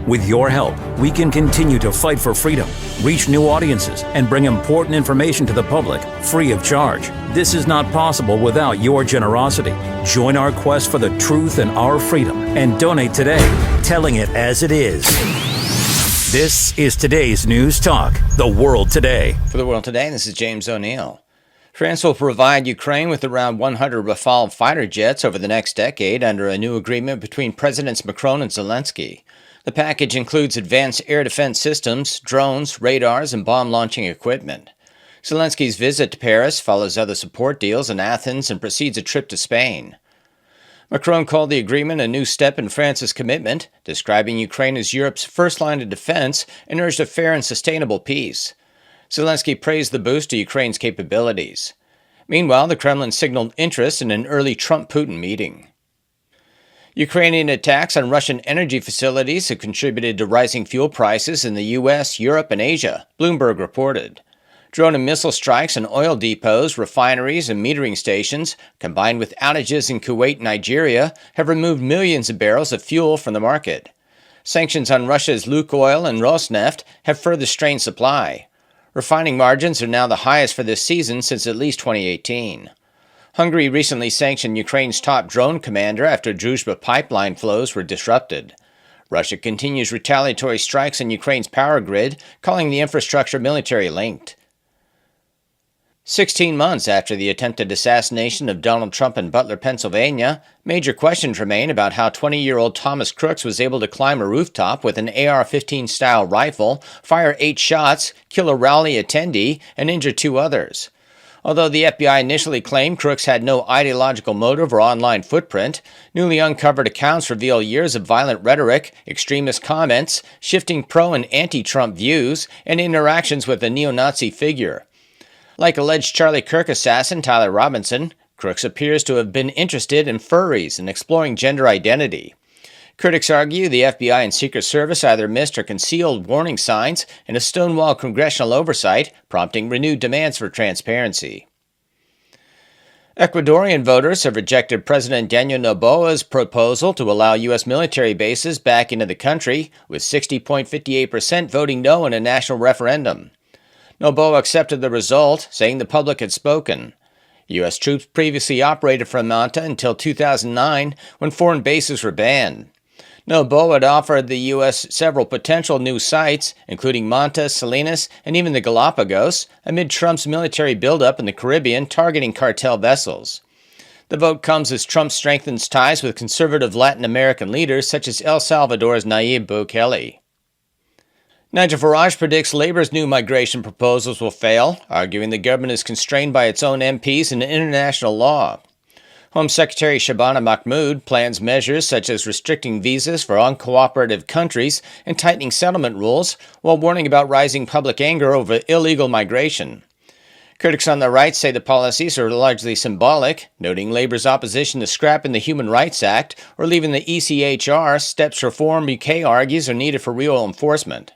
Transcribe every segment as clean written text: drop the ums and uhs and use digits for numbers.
With your help, we can continue to fight for freedom, reach new audiences, and bring important information to the public free of charge. This is not possible without your generosity. Join our quest for the truth and our freedom and donate today, telling it as it is. This is today's News Talk, The World Today. For The World Today, this is James O'Neill. France will provide Ukraine with around 100 Rafale fighter jets over the next decade under a new agreement between Presidents Macron and Zelensky. The package includes advanced air defense systems, drones, radars, and bomb-launching equipment. Zelensky's visit to Paris follows other support deals in Athens and precedes a trip to Spain. Macron called the agreement a new step in France's commitment, describing Ukraine as Europe's first line of defense and urged a fair and sustainable peace. Zelensky praised the boost to Ukraine's capabilities. Meanwhile, the Kremlin signaled interest in an early Trump-Putin meeting. Ukrainian attacks on Russian energy facilities have contributed to rising fuel prices in the U.S., Europe, and Asia, Bloomberg reported. Drone and missile strikes on oil depots, refineries, and metering stations, combined with outages in Kuwait and Nigeria, have removed millions of barrels of fuel from the market. Sanctions on Russia's Lukoil and Rosneft have further strained supply. Refining margins are now the highest for this season since at least 2018. Hungary recently sanctioned Ukraine's top drone commander after Druzhba pipeline flows were disrupted. Russia continues retaliatory strikes on Ukraine's power grid, calling the infrastructure military-linked. 16 months after the attempted assassination of Donald Trump in Butler, Pennsylvania, major questions remain about how 20-year-old Thomas Crooks was able to climb a rooftop with an AR-15-style rifle, fire 8 shots, kill a rally attendee, and injure 2 others. Although the FBI initially claimed Crooks had no ideological motive or online footprint, newly uncovered accounts reveal years of violent rhetoric, extremist comments, shifting pro- and anti-Trump views, and interactions with a neo-Nazi figure. Like alleged Charlie Kirk assassin Tyler Robinson, Crooks appears to have been interested in furries and exploring gender identity. Critics argue the FBI and Secret Service either missed or concealed warning signs and a stonewalled congressional oversight, prompting renewed demands for transparency. Ecuadorian voters have rejected President Daniel Noboa's proposal to allow U.S. military bases back into the country, with 60.58% voting no in a national referendum. Noboa accepted the result, saying the public had spoken. U.S. troops previously operated from Manta until 2009, when foreign bases were banned. Noboa had offered the U.S. several potential new sites, including Manta, Salinas, and even the Galapagos, amid Trump's military buildup in the Caribbean targeting cartel vessels. The vote comes as Trump strengthens ties with conservative Latin American leaders such as El Salvador's Nayib Bukele. Nigel Farage predicts Labour's new migration proposals will fail, arguing the government is constrained by its own MPs and international law. Home Secretary Shabana Mahmood plans measures such as restricting visas for uncooperative countries and tightening settlement rules, while warning about rising public anger over illegal migration. Critics on the right say the policies are largely symbolic, noting Labour's opposition to scrapping the Human Rights Act or leaving the ECHR, steps Reform UK argues are needed for real enforcement.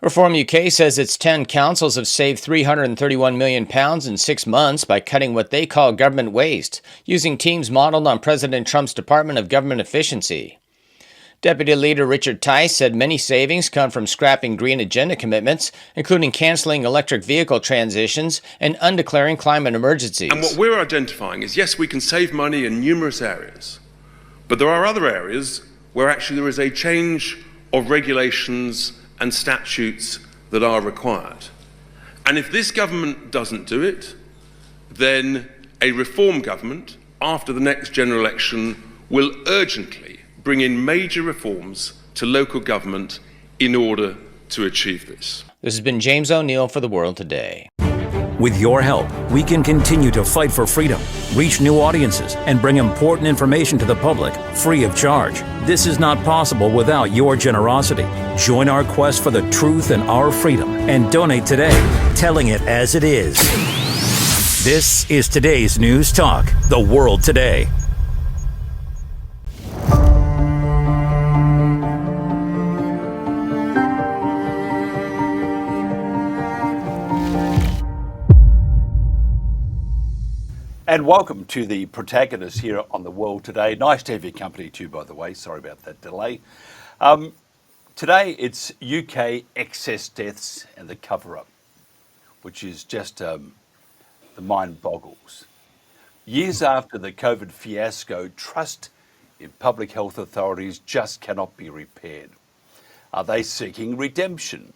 Reform UK says its 10 councils have saved £331 million in 6 months by cutting what they call government waste, using teams modeled on President Trump's Department of Government Efficiency. Deputy Leader Richard Tice said many savings come from scrapping green agenda commitments, including canceling electric vehicle transitions and undeclaring climate emergencies. And what we're identifying is, yes, we can save money in numerous areas, but there are other areas where actually there is a change of regulations and statutes that are required. And if this government doesn't do it, then a reform government, after the next general election, will urgently bring in major reforms to local government in order to achieve this. This has been James O'Neill for The World Today. With your help, we can continue to fight for freedom, reach new audiences, and bring important information to the public free of charge. This is not possible without your generosity. Join our quest for the truth and our freedom and donate today, telling it as it is. This is today's News Talk, The World Today. And welcome to the Protagonists here on The World Today. Nice to have your company too, by the way. Sorry about that delay. Today it's UK excess deaths and the cover-up, which is just the mind boggles. Years after the COVID fiasco, trust in public health authorities just cannot be repaired. Are they seeking redemption?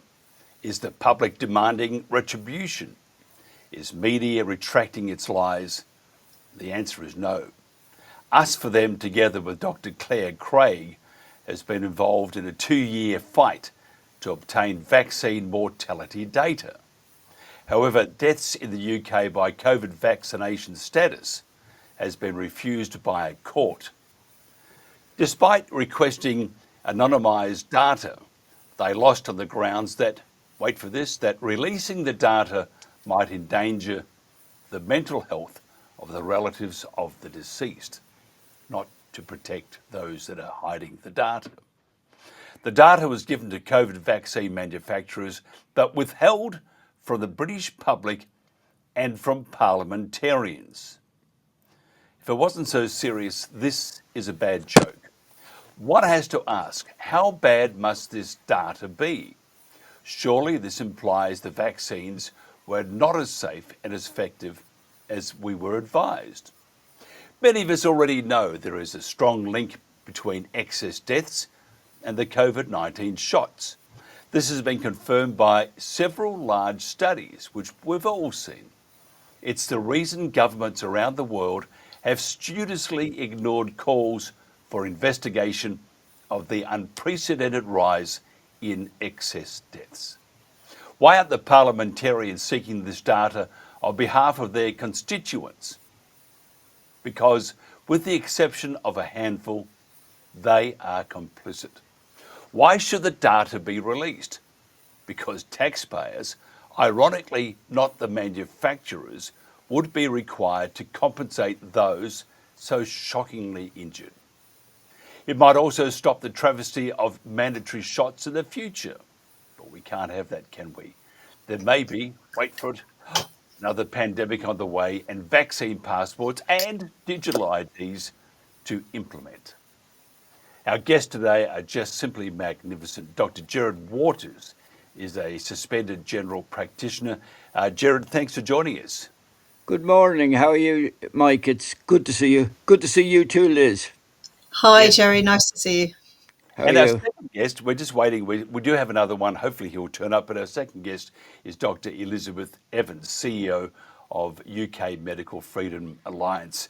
Is the public demanding retribution? Is media retracting its lies? The answer is no. UsForThem, together with Dr Clare Craig, has been involved in a 2-year fight to obtain vaccine mortality data. However, deaths in the UK by Covid Vaccination Status has been refused by a court. Despite requesting anonymised data, they lost on the grounds that, wait for this, that releasing the data might endanger the mental health of the relatives of the deceased, not to protect those that are hiding the data. The data was given to COVID vaccine manufacturers, but withheld from the British public and from parliamentarians. If it wasn't so serious, this is a bad joke. One has to ask, how bad must this data be? Surely this implies the vaccines were not as safe and as effective as we were advised. Many of us already know there is a strong link between excess deaths and the COVID-19 shots. This has been confirmed by several large studies, which we've all seen. It's the reason governments around the world have studiously ignored calls for investigation of the unprecedented rise in excess deaths. Why aren't the parliamentarians seeking this data on behalf of their constituents? Because, with the exception of a handful, they are complicit. Why should the data be released? Because taxpayers, ironically not the manufacturers, would be required to compensate those so shockingly injured. It might also stop the travesty of mandatory shots in the future. But we can't have that, can we? There may be, wait for it, another pandemic on the way, and vaccine passports and digital IDs to implement. Our guests today are just simply magnificent. Dr Gerry Waters is a suspended general practitioner. Gerry, thanks for joining us. Good morning. How are you, Mike? It's good to see you. Good to see you too, Liz. Hi, Yes. Gerry. Nice to see you. How are And our you? second guest, we're just waiting. We do have another one. Hopefully he'll turn up. But our second guest is Dr Elizabeth Evans, CEO of UK Medical Freedom Alliance.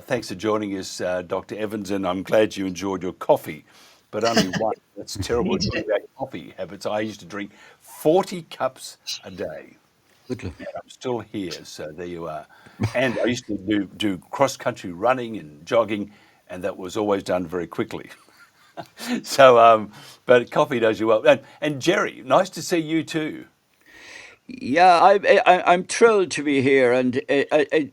Thanks for joining us, Dr Evans, and I'm glad you enjoyed your coffee, but only one. That's terrible. Needed Talking it. about coffee habits. I used to drink 40 cups a day. Good luck. And I'm still here, so there you are. And I used to do cross-country running and jogging, and that was always done very quickly. So, but coffee does you well. And Gerry, nice to see you too. Yeah, I'm thrilled to be here, and I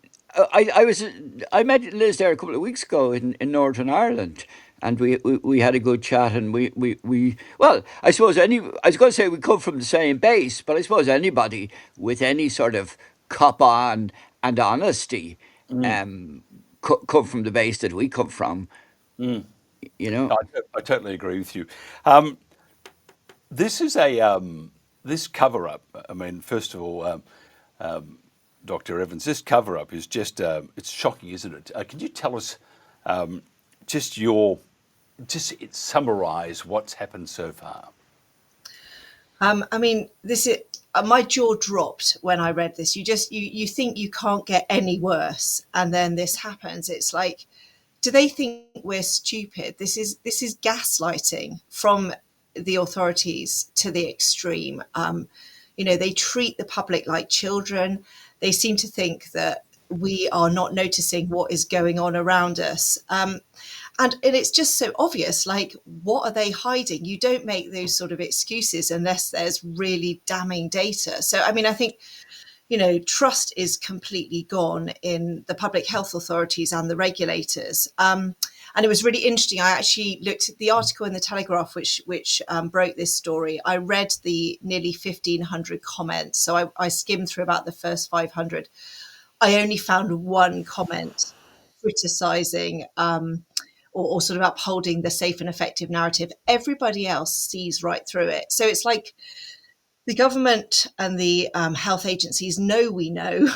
met Liz there a couple of weeks ago in Northern Ireland, and we had a good chat, and we well, I suppose I was going to say we come from the same base, but I suppose anybody with any sort of cop on and honesty um come from the base that we come from, you know. I totally agree with you. Um, this is this cover up. I mean, first of all, Dr. Evans, this cover up is just it's shocking, isn't it? Can you tell us um, just summarize what's happened so far? I mean, this is my jaw dropped when I read this. You think you can't get any worse, and then this happens. It's like, do they think we're stupid? This is gaslighting from the authorities to the extreme. They treat the public like children. They seem to think that we are not noticing what is going on around us. And it's just so obvious, like, what are they hiding? You don't make those sort of excuses unless there's really damning data. So, I mean, I think, trust is completely gone in the public health authorities and the regulators. And it was really interesting. I actually looked at the article in the Telegraph, which broke this story. I read the nearly 1,500 comments. So I skimmed through about the first 500. I only found one comment criticising or sort of upholding the safe and effective narrative. Everybody else sees right through it. So it's like the government and the health agencies know we know,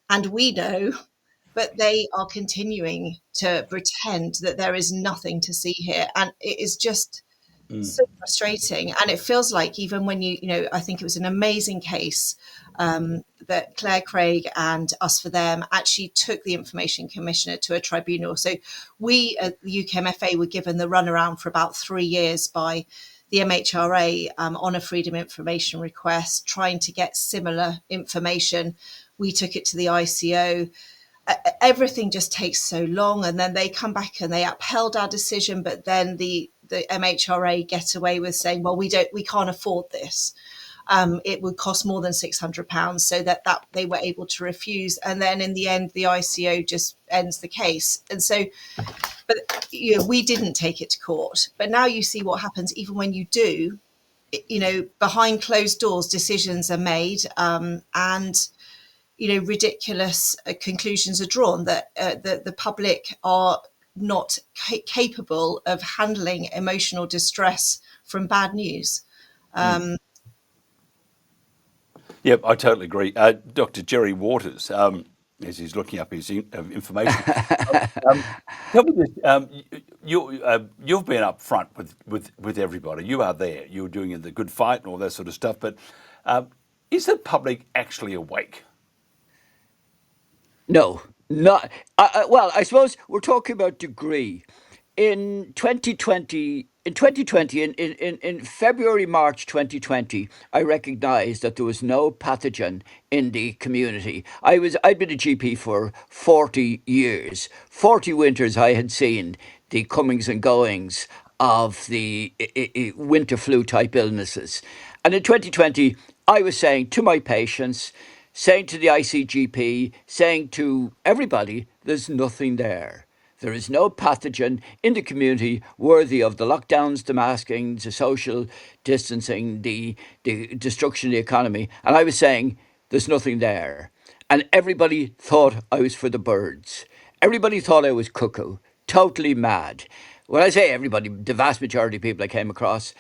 and we know, but they are continuing to pretend that there is nothing to see here. And it is just so frustrating. And it feels like even when I think it was an amazing case that Clare Craig and UsForThem actually took the Information Commissioner to a tribunal. So we at the UKMFA were given the runaround for about 3 years by the MHRA on a freedom information request, trying to get similar information. We took it to the ICO. Everything just takes so long, and then they come back and they upheld our decision, but then the MHRA get away with saying, well, we can't afford this. It would cost more than £600, so that they were able to refuse. And then in the end, the ICO just ends the case. And so, but we didn't take it to court. But now you see what happens even when you do. Behind closed doors, decisions are made, and ridiculous conclusions are drawn that the public are not capable of handling emotional distress from bad news. Yep, I totally agree. Dr. Gerry Waters, as he's looking up his information, tell me this: you've been up front with everybody. You are there. You're doing the good fight and all that sort of stuff. But is the public actually awake? No, not. Well, I suppose we're talking about degree. In 2020, in February, March 2020, I recognised that there was no pathogen in the community. I'd been a GP for 40 years. 40 winters I had seen the comings and goings of the winter flu type illnesses. And in 2020, I was saying to my patients, saying to the ICGP, saying to everybody, there's nothing there. There is no pathogen in the community worthy of the lockdowns, the maskings, the social distancing, the destruction of the economy. And I was saying, there's nothing there. And everybody thought I was for the birds. Everybody thought I was cuckoo, totally mad. When I say everybody, the vast majority of people I came across,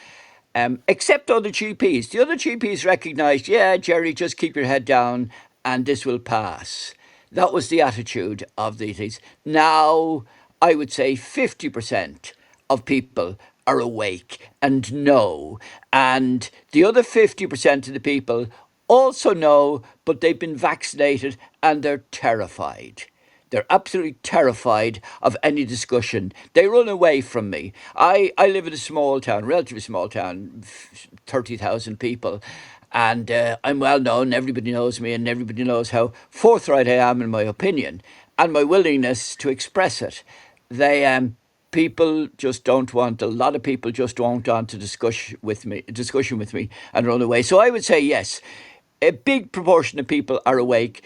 except other GPs. The other GPs recognised, yeah, Gerry, just keep your head down and this will pass. That was the attitude of these things. Now, I would say 50% of people are awake and know. And the other 50% of the people also know, but they've been vaccinated and they're terrified. They're absolutely terrified of any discussion. They run away from me. I live in a small town, relatively small town, 30,000 people. And I'm well known, everybody knows me, and everybody knows how forthright I am in my opinion and my willingness to express it. People just don't want, a lot of people just don't want to discussion with me and run away. So I would say yes, a big proportion of people are awake.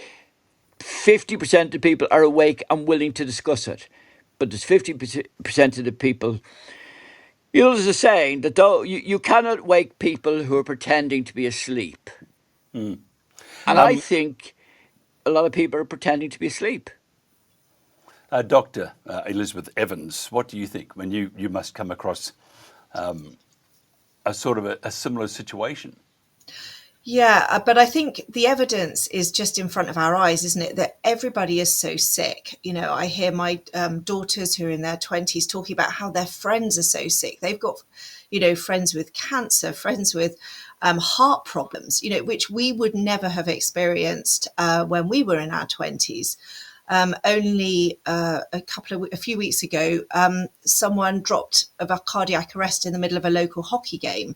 50% of people are awake and willing to discuss it. But there's 50% of the people, there's a saying that though you cannot wake people who are pretending to be asleep. And I think a lot of people are pretending to be asleep. Dr. Elizabeth Evans, what do you think when you must come across a sort of a similar situation? Yeah, but I think the evidence is just in front of our eyes, isn't it? That everybody is so sick. I hear my daughters who are in their 20s talking about how their friends are so sick. They've got, friends with cancer, friends with heart problems, which we would never have experienced when we were in our 20s. Only a few weeks ago, someone dropped of a cardiac arrest in the middle of a local hockey game.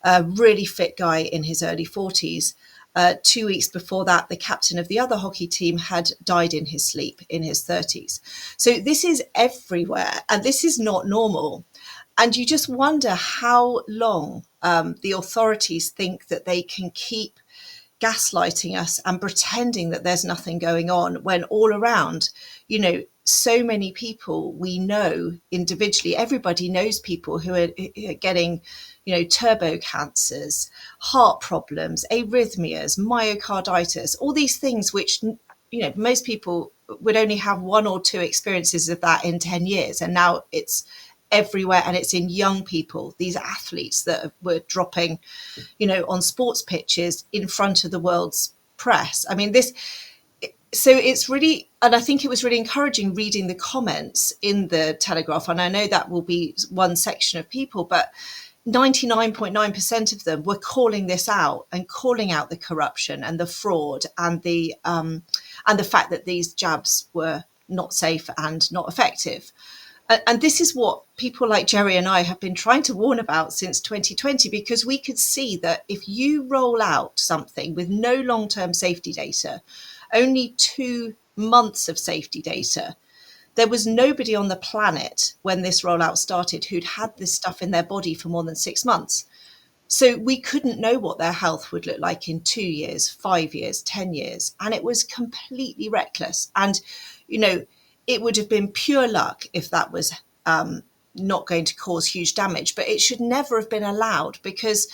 A really fit guy in his early 40s. 2 weeks before that, the captain of the other hockey team had died in his sleep in his 30s. So this is everywhere, and this is not normal. And you just wonder how long the authorities think that they can keep gaslighting us and pretending that there's nothing going on when all around, so many people we know individually, everybody knows people who are getting, turbo cancers, heart problems, arrhythmias, myocarditis, all these things which, most people would only have one or two experiences of that in 10 years. And now it's everywhere, and it's in young people, these athletes that were dropping, on sports pitches in front of the world's press. I mean, so it's really, and I think it was really encouraging reading the comments in the Telegraph. And I know that will be one section of people, but 99.9% of them were calling this out and calling out the corruption and the fraud and the fact that these jabs were not safe and not effective. And this is what people like Gerry and I have been trying to warn about since 2020, because we could see that if you roll out something with no long-term safety data, only 2 months of safety data, there was nobody on the planet when this rollout started who'd had this stuff in their body for more than 6 months. So we couldn't know what their health would look like in 2 years, 5 years, 10 years. And it was completely reckless. And, it would have been pure luck if that was not going to cause huge damage. But it should never have been allowed, because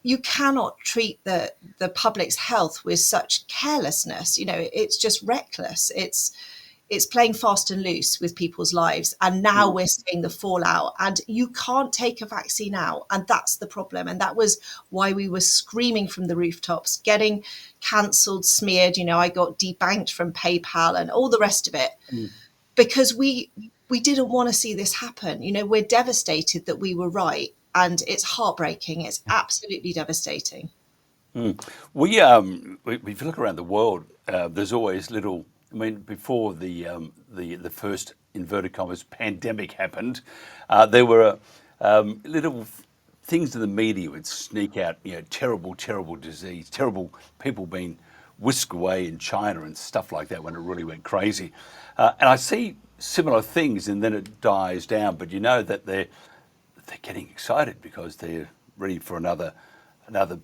you cannot treat the public's health with such carelessness. It's just reckless. It's playing fast and loose with people's lives. And now we're seeing the fallout, and you can't take a vaccine out. And that's the problem. And that was why we were screaming from the rooftops, getting cancelled, smeared. I got debanked from PayPal and all the rest of it, because we didn't want to see this happen. We're devastated that we were right. And it's heartbreaking. It's absolutely devastating. If you look around the world, there's always little. I mean, before the first inverted commas pandemic happened, there were little things in the media would sneak out. Terrible disease, terrible people being whisked away in China and stuff like that when it really went crazy. And I see similar things, and then it dies down. But that they're getting excited because they're ready for another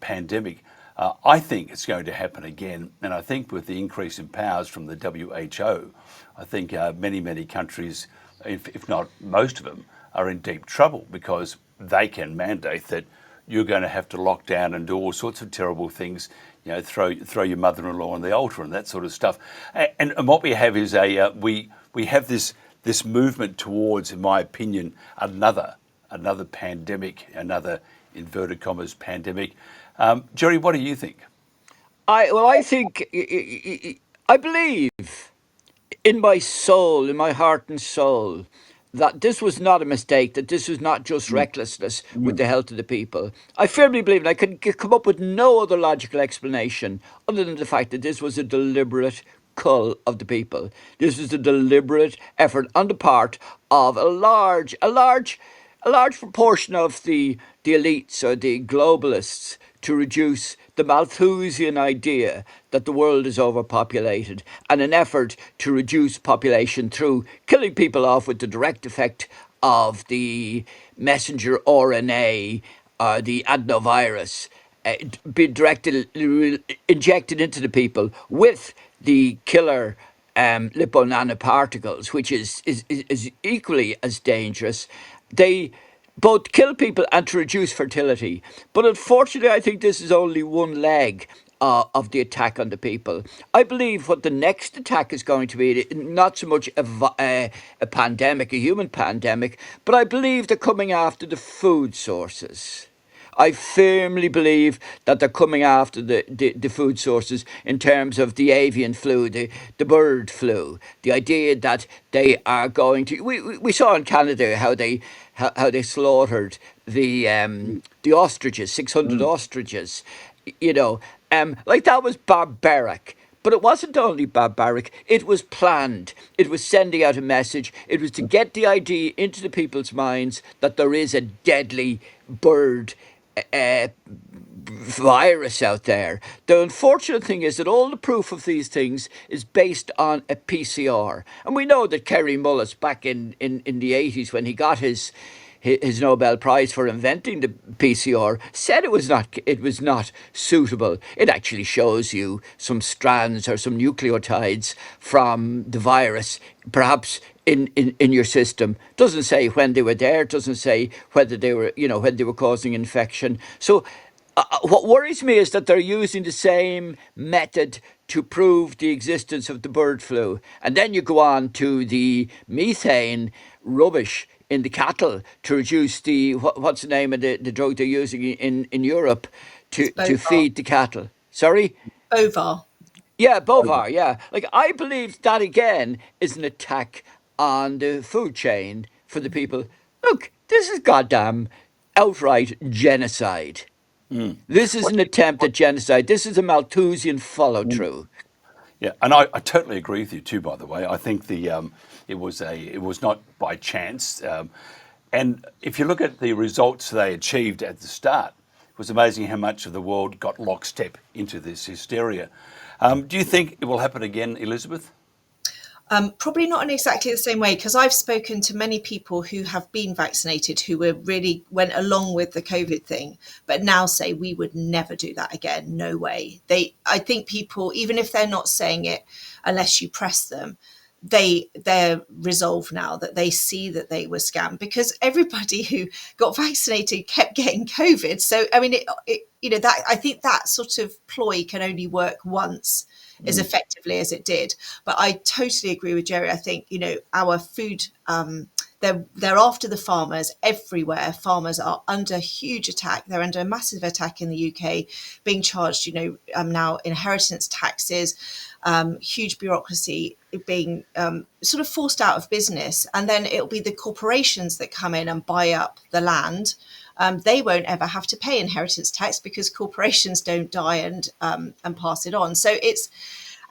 pandemic. I think it's going to happen again, and I think with the increase in powers from the WHO, I think many countries, if not most of them, are in deep trouble, because they can mandate that you're going to have to lock down and do all sorts of terrible things, throw your mother-in-law on the altar and that sort of stuff. And what we have is we have this movement towards, in my opinion, another pandemic, another inverted commas pandemic. Gerry, what do you think? I believe in my soul, in my heart and soul, that this was not a mistake, that this was not just recklessness with the health of the people. I firmly believe, and I can come up with no other logical explanation other than the fact that this was a deliberate cull of the people. This was a deliberate effort on the part of a large proportion of the elites or the globalists to reduce the Malthusian idea that the world is overpopulated, and an effort to reduce population through killing people off with the direct effect of the messenger RNA or the adenovirus be injected into the people with the killer liponanoparticles, which is equally as dangerous. They both kill people and to reduce fertility. But unfortunately, I think this is only one leg of the attack on the people. I believe what the next attack is going to be, not so much a pandemic, a human pandemic, but I believe they're coming after the food sources. I firmly believe that they're coming after the food sources in terms of the avian flu, the bird flu. The idea that they are going to... We saw in Canada how they slaughtered the ostriches, 600 ostriches. Like that was barbaric. But it wasn't only barbaric, it was planned. It was sending out a message. It was to get the idea into the people's minds that there is a deadly bird virus out there. The unfortunate thing is that all the proof of these things is based on a PCR. And we know that Kerry Mullis back in the 80s, when he got his Nobel Prize for inventing the PCR, said it was not suitable. It actually shows you some strands or some nucleotides from the virus, perhaps in your system. Doesn't say when they were there, doesn't say whether they were, when they were causing infection. So What worries me is that they're using the same method to prove the existence of the bird flu. And then you go on to the methane rubbish in the cattle to reduce the, what's the name of the drug they're using in Europe It's to Bovar. feed the cattle. Sorry? Bovar. Yeah, Bovar, yeah. Like, I believe that again is an attack on the food chain for the people. Look, this is goddamn outright genocide. This is What, an attempt what, at genocide. This is a Malthusian follow mm, through. yeah, and I totally agree with you too. By the way, I think it was not by chance. And if you look at the results they achieved at the start, it was amazing how much of the world got lockstep into this hysteria. Do you think it will happen again, Elizabeth? Probably not in exactly the same way, because I've spoken to many people who have been vaccinated who were really went along with the COVID thing, but now say we would never do that again. No way. I think people, even if they're not saying it, unless you press them, they're resolved now that they see that they were scammed, because everybody who got vaccinated kept getting COVID. So I mean, that I think that sort of ploy can only work once, as effectively as it did. But I totally agree with Gerry. I think, our food, they're after the farmers everywhere. Farmers are under huge attack. They're under a massive attack in the UK, being charged, now inheritance taxes, huge bureaucracy, being sort of forced out of business. And then it'll be the corporations that come in and buy up the land. They won't ever have to pay inheritance tax because corporations don't die and pass it on.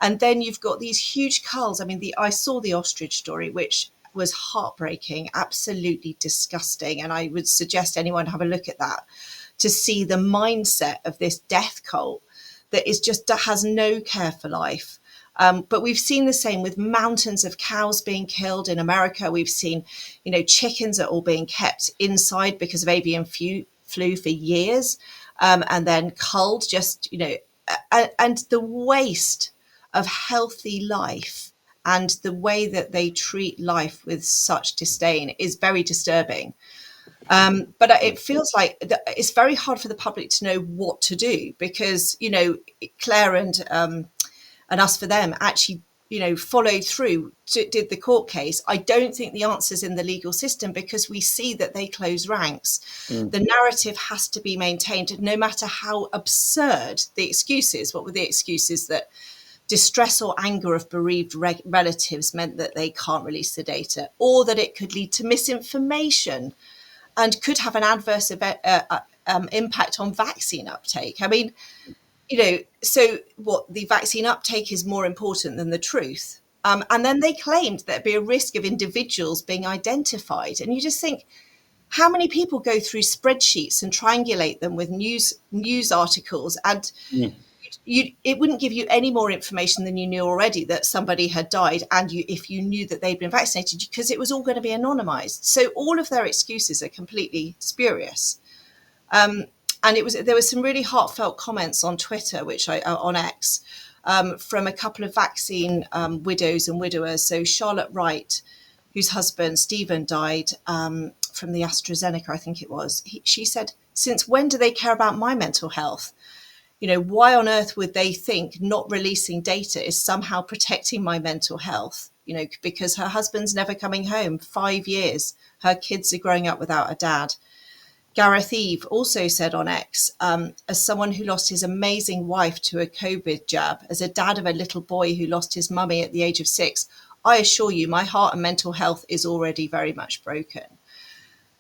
And then you've got these huge culls. I mean, I saw the ostrich story, which was heartbreaking, absolutely disgusting. And I would suggest anyone have a look at that to see the mindset of this death cult that has no care for life. But we've seen the same with mountains of cows being killed in America. We've seen, chickens are all being kept inside because of avian flu for years, and then culled and the waste of healthy life and the way that they treat life with such disdain is very disturbing. But it feels like it's very hard for the public to know what to do, because, Claire and UsForThem actually, followed through, did the court case. I don't think the answer's in the legal system, because we see that they close ranks. The narrative has to be maintained, no matter how absurd the excuses. What were the excuses? That distress or anger of bereaved relatives meant that they can't release the data, or that it could lead to misinformation and could have an adverse impact on vaccine uptake. I mean, so what, the vaccine uptake is more important than the truth. And then they claimed there'd be a risk of individuals being identified. And you just think, how many people go through spreadsheets and triangulate them with news articles, and it wouldn't give you any more information than you knew already that somebody had died, and if you knew that they'd been vaccinated, because it was all going to be anonymized. So all of their excuses are completely spurious. And there was some really heartfelt comments on Twitter, on X, from a couple of vaccine widows and widowers. So Charlotte Wright, whose husband Stephen died from the AstraZeneca, I think it was. She said, "Since when do they care about my mental health? Why on earth would they think not releasing data is somehow protecting my mental health? Because her husband's never coming home. 5 years. Her kids are growing up without a dad." Gareth Eve also said on X, as someone who lost his amazing wife to a COVID jab, as a dad of a little boy who lost his mummy at the age of 6, I assure you my heart and mental health is already very much broken.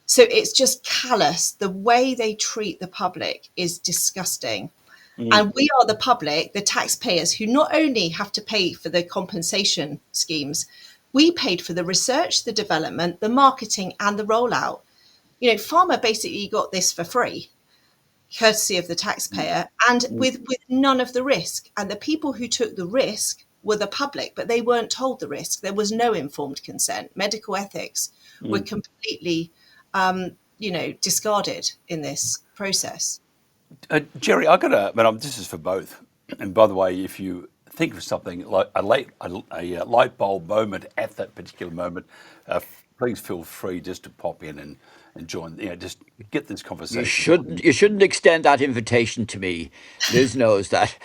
So it's just callous. The way they treat the public is disgusting. And we are the public, the taxpayers, who not only have to pay for the compensation schemes, we paid for the research, the development, the marketing, and the rollout. Pharma basically got this for free, courtesy of the taxpayer, and with none of the risk. And the people who took the risk were the public, but they weren't told the risk. There was no informed consent. Medical ethics were completely, discarded in this process. Gerry, this is for both. And by the way, if you think of something like a light bulb moment at that particular moment, please feel free just to pop in and join. Just get this You conversation shouldn't. going. You shouldn't extend that invitation to me. Liz knows that.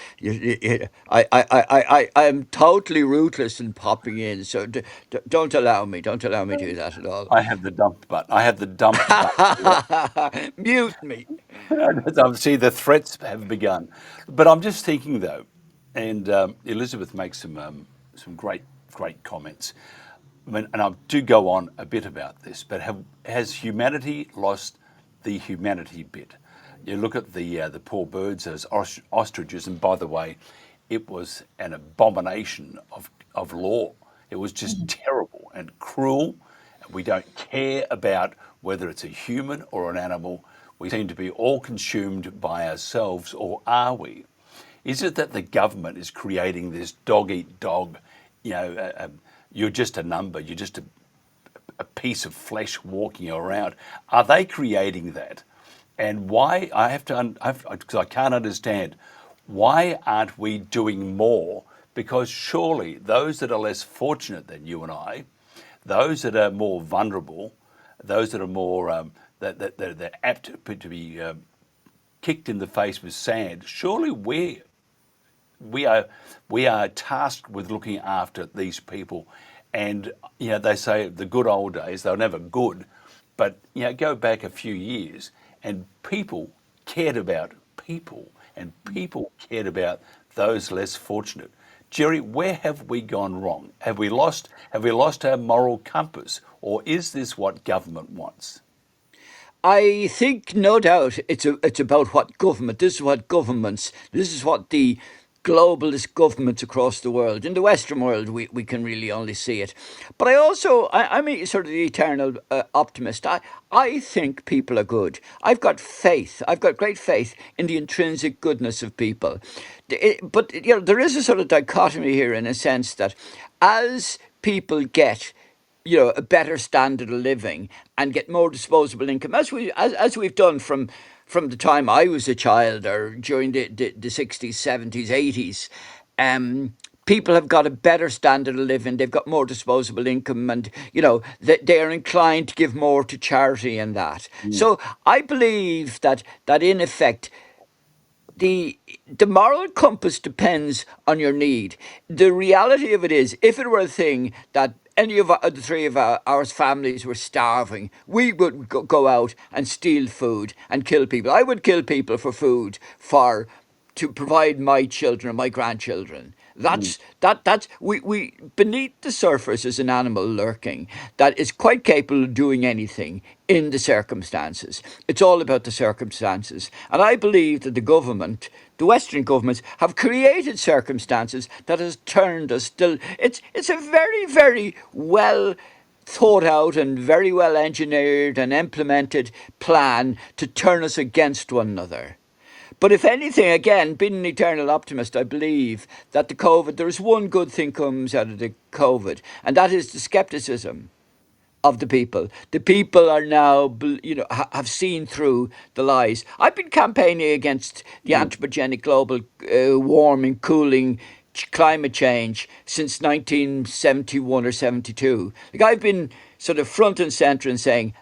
I am totally ruthless in popping in. So don't allow me. Don't allow me to do that at all. I have the dumped button. I have the dumped button. Mute me. See, the threats have begun. But I'm just thinking, though, and Elizabeth makes some great comments. I mean, and I do go on a bit about this, but has humanity lost the humanity bit? You look at the poor birds, those ostriches, and by the way, it was an abomination of law. It was just terrible and cruel. We don't care about whether it's a human or an animal. We seem to be all consumed by ourselves, or are we? Is it that the government is creating this dog eat dog? You're just a number. You're just a piece of flesh walking around. Are they creating that? And why? Because I can't understand. Why aren't we doing more? Because surely those that are less fortunate than you and I, those that are more vulnerable, those that are more that they're apt to be kicked in the face with sand. Surely we are tasked with looking after these people. And they say the good old days, they were never good, but go back a few years and people cared about people, and people cared about those less fortunate. Gerry, where have we gone wrong? Have we lost our moral compass, or is this what government wants? I think, no doubt, it's about what government. This is what governments. This is what the globalist governments across the world. In the Western world, we can really only see it. But I'm a sort of the eternal optimist. I think people are good. I've got faith. I've got great faith in the intrinsic goodness of people. But there is a sort of dichotomy here, in a sense that as people get a better standard of living and get more disposable income, as we've done from the time I was a child, or during the 60s, 70s, 80s. People have got a better standard of living. They've got more disposable income, and they are inclined to give more to charity and that. So I believe that in effect, the moral compass depends on your need. The reality of it is, if it were a thing that any of the three of our families were starving, we would go out and steal food and kill people. I would kill people for food, to provide my children and my grandchildren. That's we beneath the surface is an animal lurking that is quite capable of doing anything in the circumstances. It's all about the circumstances. And I believe that the Western governments, have created circumstances that has turned us still. It's a very, very well thought out and very well engineered and implemented plan to turn us against one another. But if anything, again, being an eternal optimist, I believe that there is one good thing comes out of the COVID, and that is the skepticism of the people. The people are now, have seen through the lies. I've been campaigning against the anthropogenic global warming, cooling, climate change since 1971 or 72. Like, I've been sort of front and centre in saying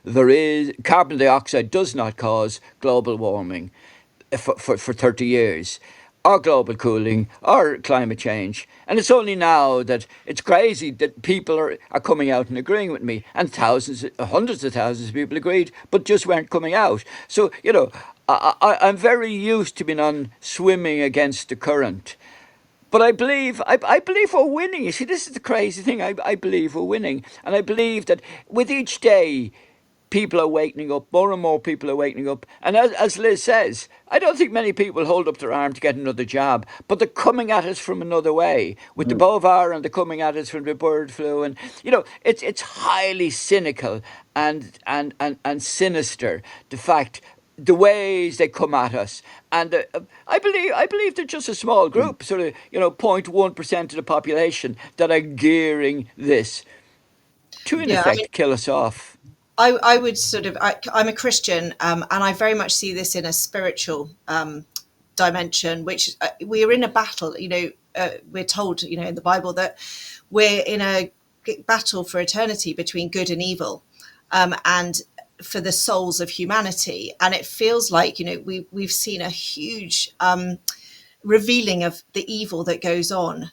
carbon dioxide does not cause global warming for 30 years, or global cooling, or climate change. And it's only now that it's crazy that people are coming out and agreeing with me, and hundreds of thousands of people agreed, but just weren't coming out. So, I'm very used to being on swimming against the current. But I believe we're winning. You see, this is the crazy thing. I believe we're winning. And I believe that with each day, people are waking up, more and more people are waking up. And as Liz says, I don't think many people hold up their arm to get another jab, but they're coming at us from another way. With the bovar, and they're coming at us from the bird flu. And, it's highly cynical and sinister, the ways they come at us. And I believe they're just a small group, sort of, 0.1% of the population that are gearing this to, in effect, kill us off. I would I'm a Christian, and I very much see this in a spiritual dimension, which we are in a battle. We're told, in the Bible that we're in a battle for eternity between good and evil, and for the souls of humanity. And it feels like, we've seen a huge revealing of the evil that goes on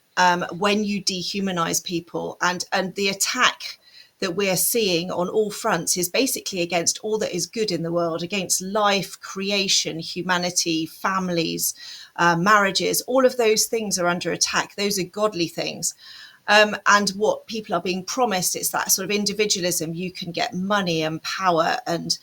when you dehumanize people, and the attack that we're seeing on all fronts is basically against all that is good in the world, against life, creation, humanity, families, marriages. All of those things are under attack. Those are godly things. And what people are being promised is that sort of individualism. You can get money and power, and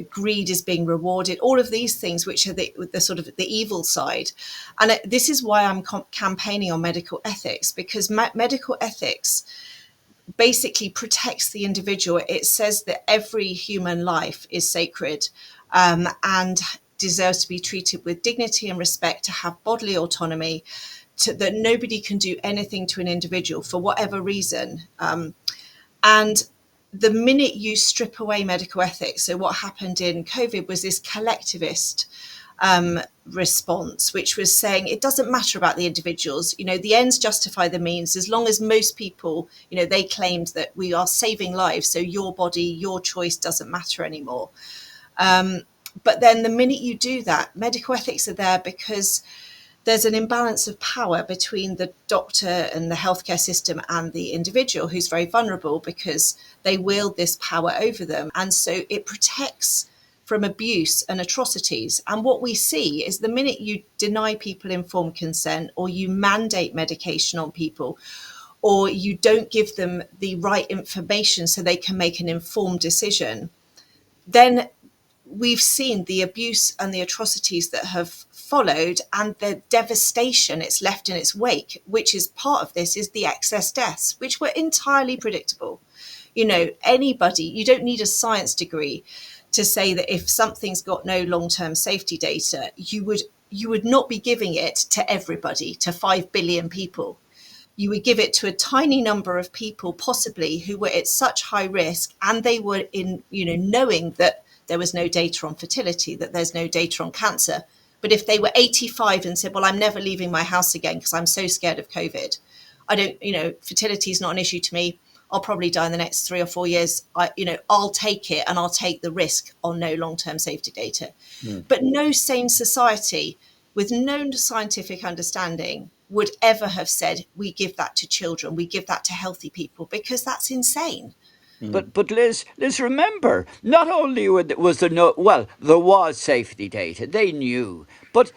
greed is being rewarded. All of these things, which are the sort of the evil side. And this is why I'm campaigning on medical ethics, because medical ethics basically protects the individual. It says that every human life is sacred, and deserves to be treated with dignity and respect, to have bodily autonomy, that nobody can do anything to an individual for whatever reason. And the minute you strip away medical ethics, so what happened in COVID was this collectivist response, which was saying it doesn't matter about the individuals, the ends justify the means, as long as most people, they claimed that we are saving lives, so your body, your choice doesn't matter anymore. But then the minute you do that, medical ethics are there because there's an imbalance of power between the doctor and the healthcare system and the individual, who's very vulnerable because they wield this power over them. And so it protects from abuse and atrocities. And what we see is the minute you deny people informed consent, or you mandate medication on people, or you don't give them the right information so they can make an informed decision, then we've seen the abuse and the atrocities that have followed, and the devastation it's left in its wake, which is part of this, is the excess deaths, which were entirely predictable. Anybody, you don't need a science degree to say that if something's got no long-term safety data, you would not be giving it to everybody, to 5 billion people. You would give it to a tiny number of people, possibly, who were at such high risk, and they were in, knowing that there was no data on fertility, that there's no data on cancer. But if they were 85 and said, well, I'm never leaving my house again because I'm so scared of COVID, fertility is not an issue to me, I'll probably die in the next 3 or 4 years, I'll take it, and I'll take the risk on no long-term safety data. But no sane society with no scientific understanding would ever have said, we give that to children, we give that to healthy people, because that's insane. But Liz, remember, not only was there there was safety data, they knew, but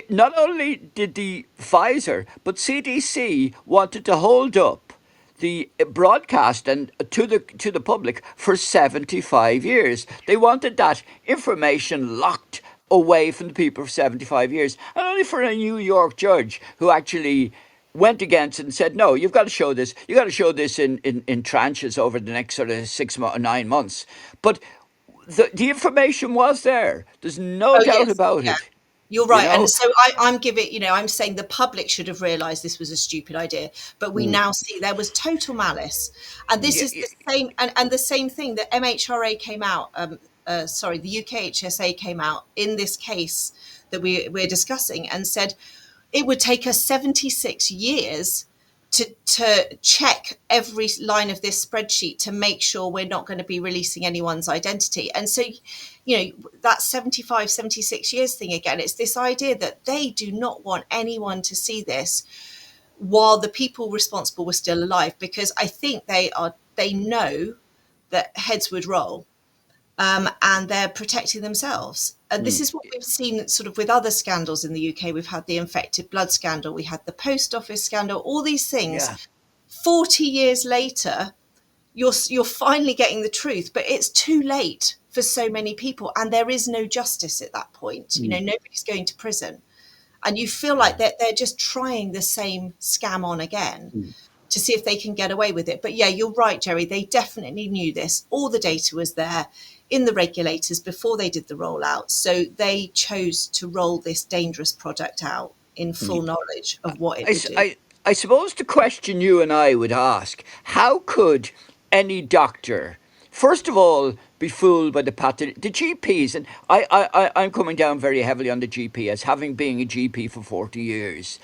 not only did the Pfizer, but CDC wanted to hold up the broadcast and to the public for 75 years. They wanted that information locked away from the people for 75 years, and only for a New York judge who actually went against it and said, no, you've got to show this. You've got to show this in tranches over the next sort of 9 months. But the information was there. There's no doubt about it. You're right. And so I'm saying the public should have realised this was a stupid idea. But we now see there was total malice. And this is the same. And the same thing that MHRA came out, the UKHSA came out in this case that we're discussing, and said, it would take us 76 years to check every line of this spreadsheet to make sure we're not going to be releasing anyone's identity. And so, that 75, 76 years thing again, it's this idea that they do not want anyone to see this while the people responsible were still alive, because I think they know that heads would roll. And they're protecting themselves. And this is what we've seen sort of with other scandals in the UK. We've had the infected blood scandal. We had the post office scandal, all these things. Yeah. 40 years later, you're finally getting the truth, but it's too late for so many people. And there is no justice at that point. Nobody's going to prison. And you feel like they're just trying the same scam on again to see if they can get away with it. But yeah, you're right, Gerry. They definitely knew this. All the data was there in the regulators before they did the rollout. So they chose to roll this dangerous product out in full knowledge of what it would do. I suppose the question you and I would ask, how could any doctor, first of all, be fooled by the GPs? And I'm coming down very heavily on the GP, as having been a GP for 40 years.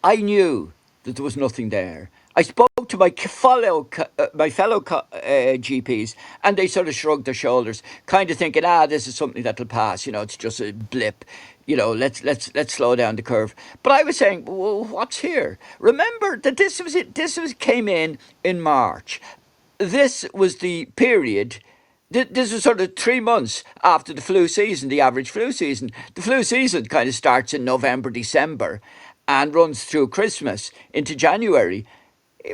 I knew that there was nothing there. I spoke to my fellow GPs, and they sort of shrugged their shoulders, kind of thinking, this is something that'll pass. It's just a blip. Let's slow down the curve. But I was saying, well, what's here? Remember that this was it. Came in March. This was the period. This was sort of 3 months after the flu season, the average flu season. The flu season kind of starts in November, December, and runs through Christmas into January.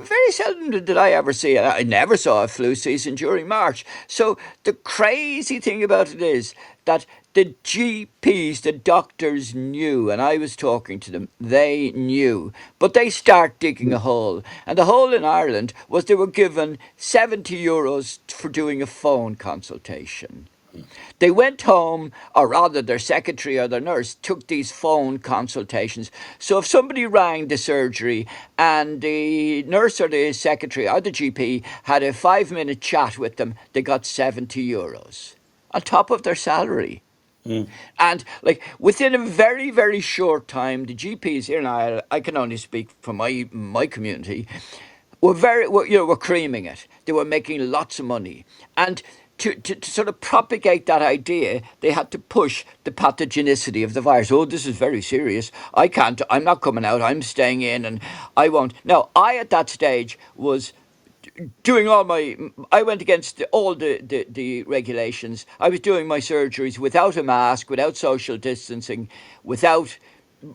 Very seldom did I ever see it. I never saw a flu season during March. So the crazy thing about it is that the GPs, the doctors knew, and I was talking to them, they knew. But they start digging a hole. And the hole in Ireland was they were given €70 for doing a phone consultation. They went home, or rather their secretary or their nurse took these phone consultations. So if somebody rang the surgery and the nurse or the secretary or the GP had a 5-minute chat with them, they got €70 on top of their salary. And within a very, very short time, the GPs here in Ireland, I can only speak for my community, were creaming it. They were making lots of money. And to sort of propagate that idea, they had to push the pathogenicity of the virus. Oh, this is very serious. I'm not coming out. I'm staying in and I won't. Now, I at that stage was doing I went against all the regulations. I was doing my surgeries without a mask, without social distancing, without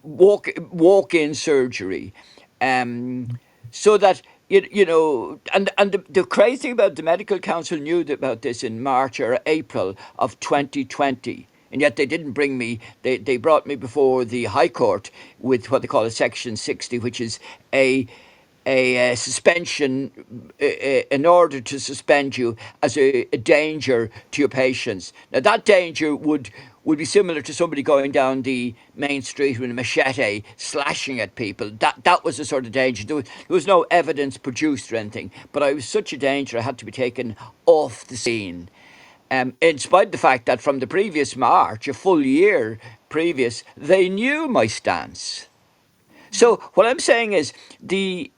walk-in surgery. So that and the crazy thing about the medical council knew about this in March or April of 2020, and yet they didn't bring me. They brought me before the High Court with what they call a Section 60, which is a suspension in order to suspend you as a danger to your patients. Now that danger would be similar to somebody going down the main street with a machete slashing at people. That was the sort of danger. There was no evidence produced or anything, but I was such a danger I had to be taken off the scene. In spite of the fact that from the previous March, a full year previous, they knew my stance. So what I'm saying is this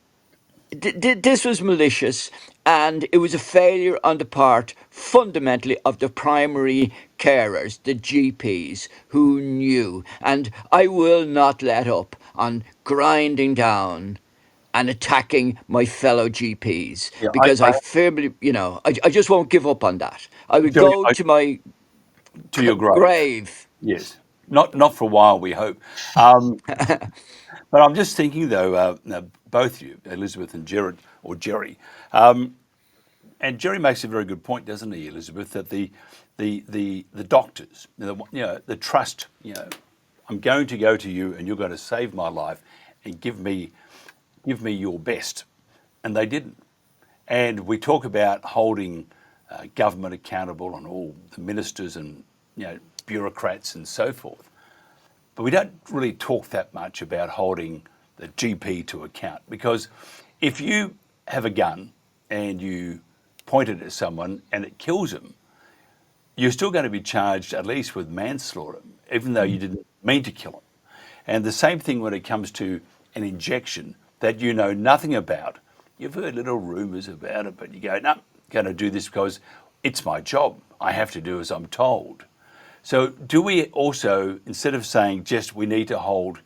was malicious, and it was a failure on the part, fundamentally, of the primary carers, the GPs, who knew. And I will not let up on grinding down and attacking my fellow GPs, because I firmly, I just won't give up on that. I would go to your grave. Yes, not for a while, we hope. But I'm just thinking, though, both you, Elizabeth and Gerry, and Gerry makes a very good point, doesn't he, Elizabeth, that the doctors, the trust, I'm going to go to you and you're going to save my life and give me your best, and they didn't. And we talk about holding government accountable and all the ministers and bureaucrats and so forth. But we don't really talk that much about holding the GP to account, because if you have a gun and you point it at someone and it kills them, you're still going to be charged at least with manslaughter, even though you didn't mean to kill them. And the same thing when it comes to an injection that you know nothing about. You've heard little rumours about it, but you go, no, I'm going to do this because it's my job. I have to do as I'm told. So do we also, instead of saying just we need to hold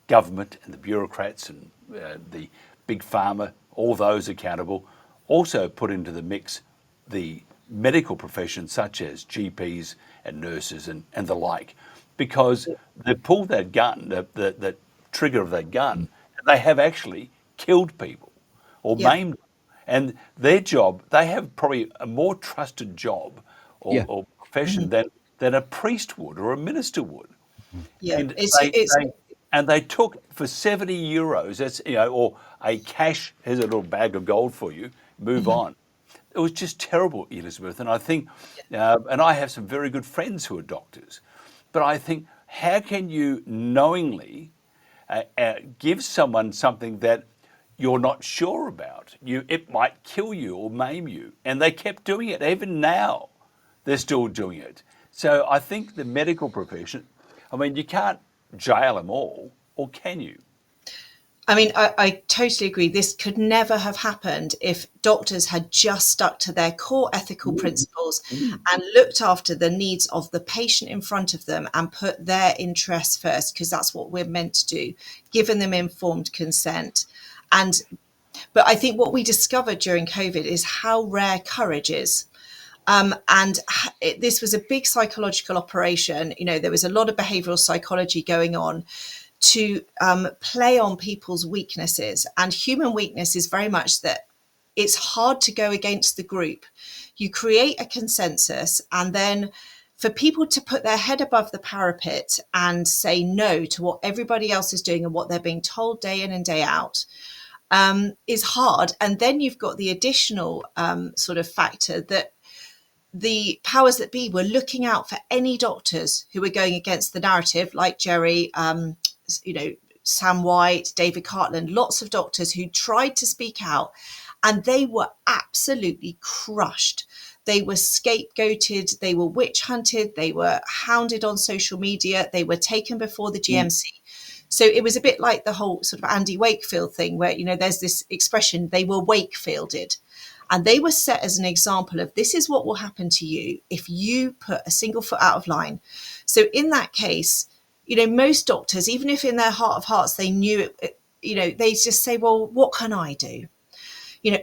government and the bureaucrats and the big pharma, all those accountable, also put into the mix the medical profession such as GPs and nurses and the like? Because they pulled that gun, the trigger of that gun, and they have actually killed people or maimed them. And their job, they have probably a more trusted job or profession than a priest would or a minister would. Yeah, And they took for €70, that's or a cash, here's a little bag of gold for you, move on. It was just terrible, Elizabeth. And I think, and I have some very good friends who are doctors, but I think, how can you knowingly give someone something that you're not sure about? It might kill you or maim you. And they kept doing it. Even now, they're still doing it. So I think the medical profession, I mean, you can't jail them all, or can you? I mean, I totally agree. This could never have happened if doctors had just stuck to their core ethical principles and looked after the needs of the patient in front of them and put their interests first, because that's what we're meant to do, given them informed consent. But I think what we discovered during COVID is how rare courage is. This was a big psychological operation. You know, there was a lot of behavioral psychology going on to play on people's weaknesses. And human weakness is very much that it's hard to go against the group. You create a consensus, and then for people to put their head above the parapet and say no to what everybody else is doing and what they're being told day in and day out is hard. And then you've got the additional sort of factor that the powers that be were looking out for any doctors who were going against the narrative, like Gerry, Sam White, David Cartland, lots of doctors who tried to speak out, and they were absolutely crushed. They were scapegoated, they were witch hunted, they were hounded on social media, they were taken before the GMC. So it was a bit like the whole sort of Andy Wakefield thing where, there's this expression, they were Wakefielded. And they were set as an example of this is what will happen to you if you put a single foot out of line. So in that case, most doctors, even if in their heart of hearts they knew it, they just say, well, what can I do?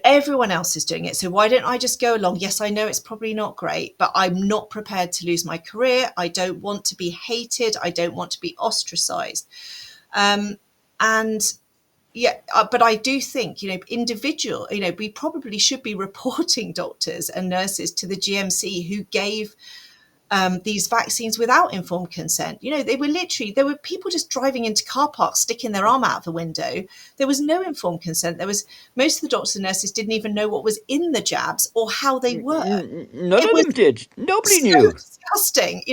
Everyone else is doing it. So why don't I just go along? Yes, I know it's probably not great, but I'm not prepared to lose my career. I don't want to be hated. I don't want to be ostracized. But I do think, we probably should be reporting doctors and nurses to the GMC who gave these vaccines without informed consent. There were people just driving into car parks, sticking their arm out the window. There was no informed consent. Most of the doctors and nurses didn't even know what was in the jabs or how they were. None of them did. Nobody knew. Disgusting,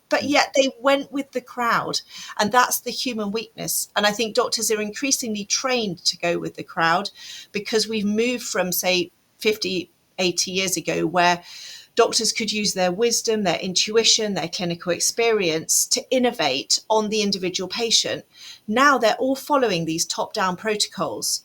but yet they went with the crowd, and that's the human weakness. And I think doctors are increasingly trained to go with the crowd because we've moved from, say, 50, 80 years ago, where doctors could use their wisdom, their intuition, their clinical experience to innovate on the individual patient. Now they're all following these top-down protocols,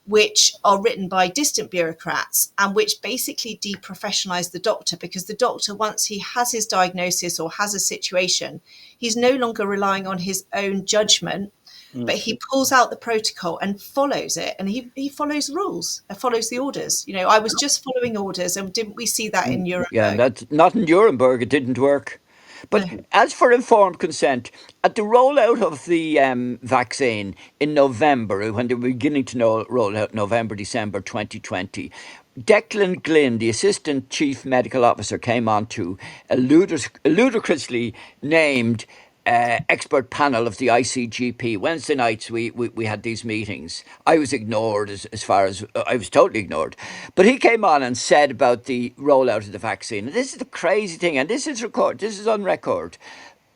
which are written by distant bureaucrats and which basically deprofessionalize the doctor, because the doctor, once he has his diagnosis or has a situation, he's no longer relying on his own judgment, but he pulls out the protocol and follows it, and he follows rules and follows the orders. I was just following orders, and didn't we see that in Nuremberg? Yeah, that's not in Nuremberg. It didn't work. But as for informed consent, at the rollout of the vaccine in November, when they were beginning to roll out November, December 2020, Declan Glynn, the Assistant Chief Medical Officer, came on to a ludicrously named expert panel of the ICGP. Wednesday nights we had these meetings. I was ignored as far as I was totally ignored. But he came on and said about the rollout of the vaccine. And this is the crazy thing, and this is on record.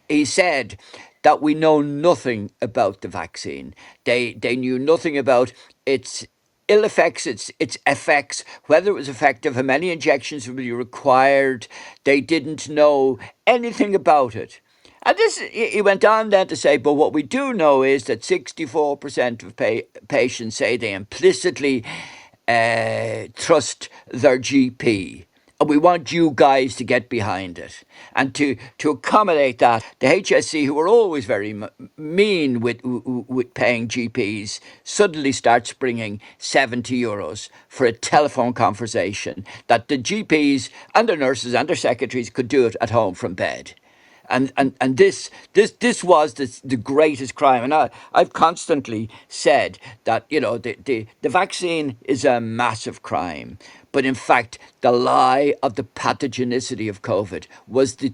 He said that we know nothing about the vaccine. They knew nothing about its ill effects, its effects, whether it was effective, how many injections would be required. They didn't know anything about it. And he went on then to say, but what we do know is that 64% of patients say they implicitly trust their GP. And we want you guys to get behind it. And to accommodate that, the HSE, who were always very mean with paying GPs, suddenly starts bringing €70 for a telephone conversation that the GPs and their nurses and their secretaries could do it at home from bed. And this was the greatest crime. And I've constantly said that, the vaccine is a massive crime. But in fact, the lie of the pathogenicity of COVID was the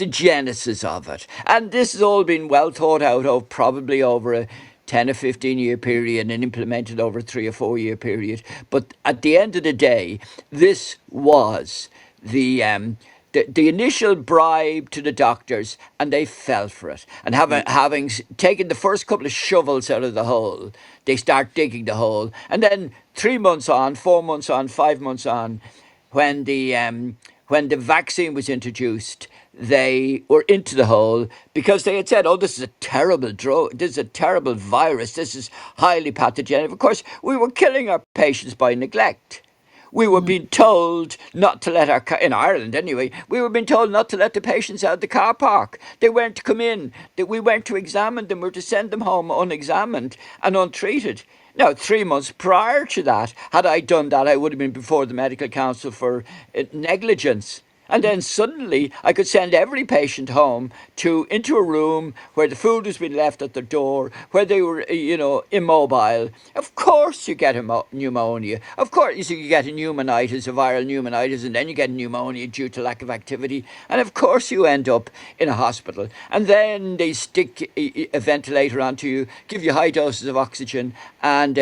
genesis of it. And this has all been well thought out of, probably over a 10 or 15 year period and implemented over a 3 or 4 year period. But at the end of the day, this was the initial bribe to the doctors, and they fell for it. And having taken the first couple of shovels out of the hole, they start digging the hole. And then 3 months on, 4 months on, 5 months on, when the when the vaccine was introduced, they were into the hole because they had said, "Oh, this is a terrible drug. This is a terrible virus. This is highly pathogenic." Of course, we were killing our patients by neglect. We were being told not to let in Ireland anyway, we were being told not to let the patients out of the car park. They weren't to come in, that we weren't to examine them, we were to send them home unexamined and untreated. Now, 3 months prior to that, had I done that, I would have been before the Medical Council for negligence. And then suddenly I could send every patient home into a room where the food was being left at the door, where they were, immobile. Of course you get pneumonia. Of course you get a pneumonitis, a viral pneumonitis, and then you get pneumonia due to lack of activity. And of course you end up in a hospital. And then they stick a ventilator onto you, give you high doses of oxygen and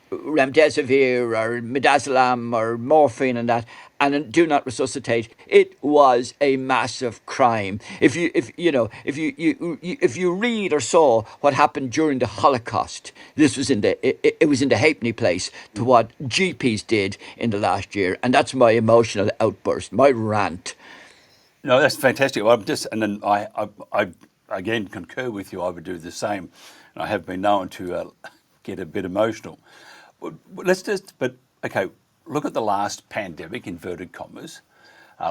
remdesivir or midazolam or morphine and that, and do not resuscitate. It was a massive crime. If you read or saw what happened during the Holocaust, this was it was in the halfpenny place to what GPs did in the last year, and that's my emotional outburst, my rant. No, that's fantastic. I again concur with you. I would do the same. And I have been known to get a bit emotional. Okay, look at the last pandemic, inverted commas.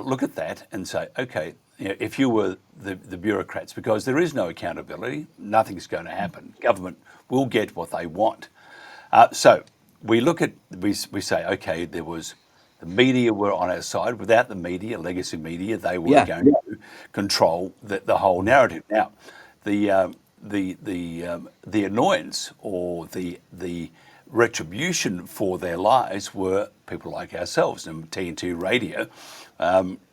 Look at that and say, okay, if you were the bureaucrats, because there is no accountability, nothing's going to happen. Government will get what they want. So we say, okay, the media were on our side. Without the media, legacy media, they were going to control the whole narrative. Now, the annoyance or the retribution for their lives were people like ourselves. And TNT Radio,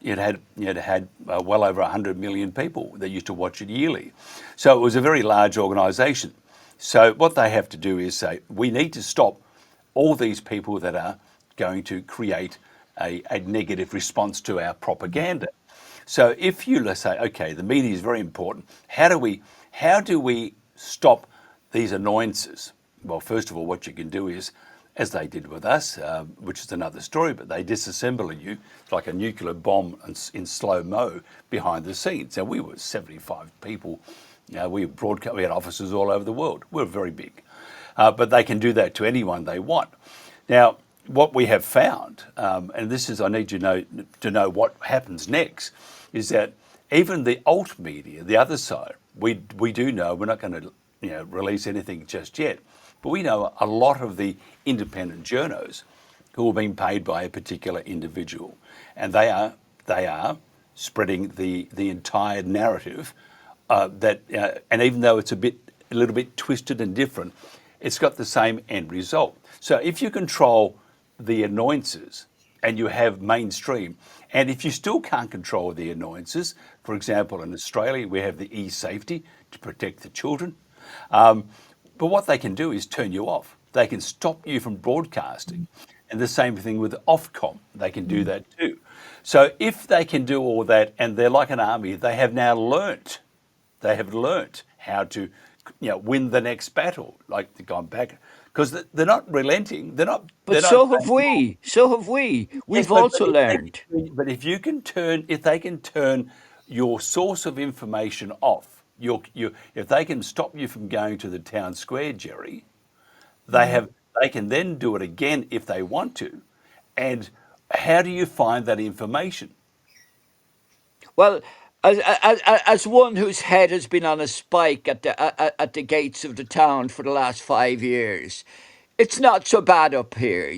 it had well over 100 million people that used to watch it yearly. So it was a very large organisation. So what they have to do is say, we need to stop all these people that are going to create a negative response to our propaganda. So if you, let's say, okay, the media is very important, how do we stop these annoyances? Well, first of all, what you can do is, as they did with us, which is another story, but they disassemble you like a nuclear bomb in slow-mo behind the scenes. Now, we were 75 people. We had offices all over the world. We're very big. But they can do that to anyone they want. Now, what we have found, and this is, I need you to know what happens next, is that even the alt media, the other side, we do know, we're not going to release anything just yet, but we know a lot of the independent journos who are being paid by a particular individual, and they are spreading the entire narrative and even though it's a little bit twisted and different, it's got the same end result. So if you control the annoyances and you have mainstream, and if you still can't control the annoyances, for example, in Australia, we have the e-safety to protect the children. But what they can do is turn you off. They can stop you from broadcasting. And the same thing with Ofcom. They can do that too. So if they can do all that, and they're like an army, they have now learnt how to win the next battle. Like they've gone back, because they're not relenting. So have we. We've also learned. But if they can turn your source of information off, if they can stop you from going to the town square, Gerry, they can then do it again if they want to. And how do you find that information? Well, as one whose head has been on a spike at the gates of the town for the last 5 years, it's not so bad up here,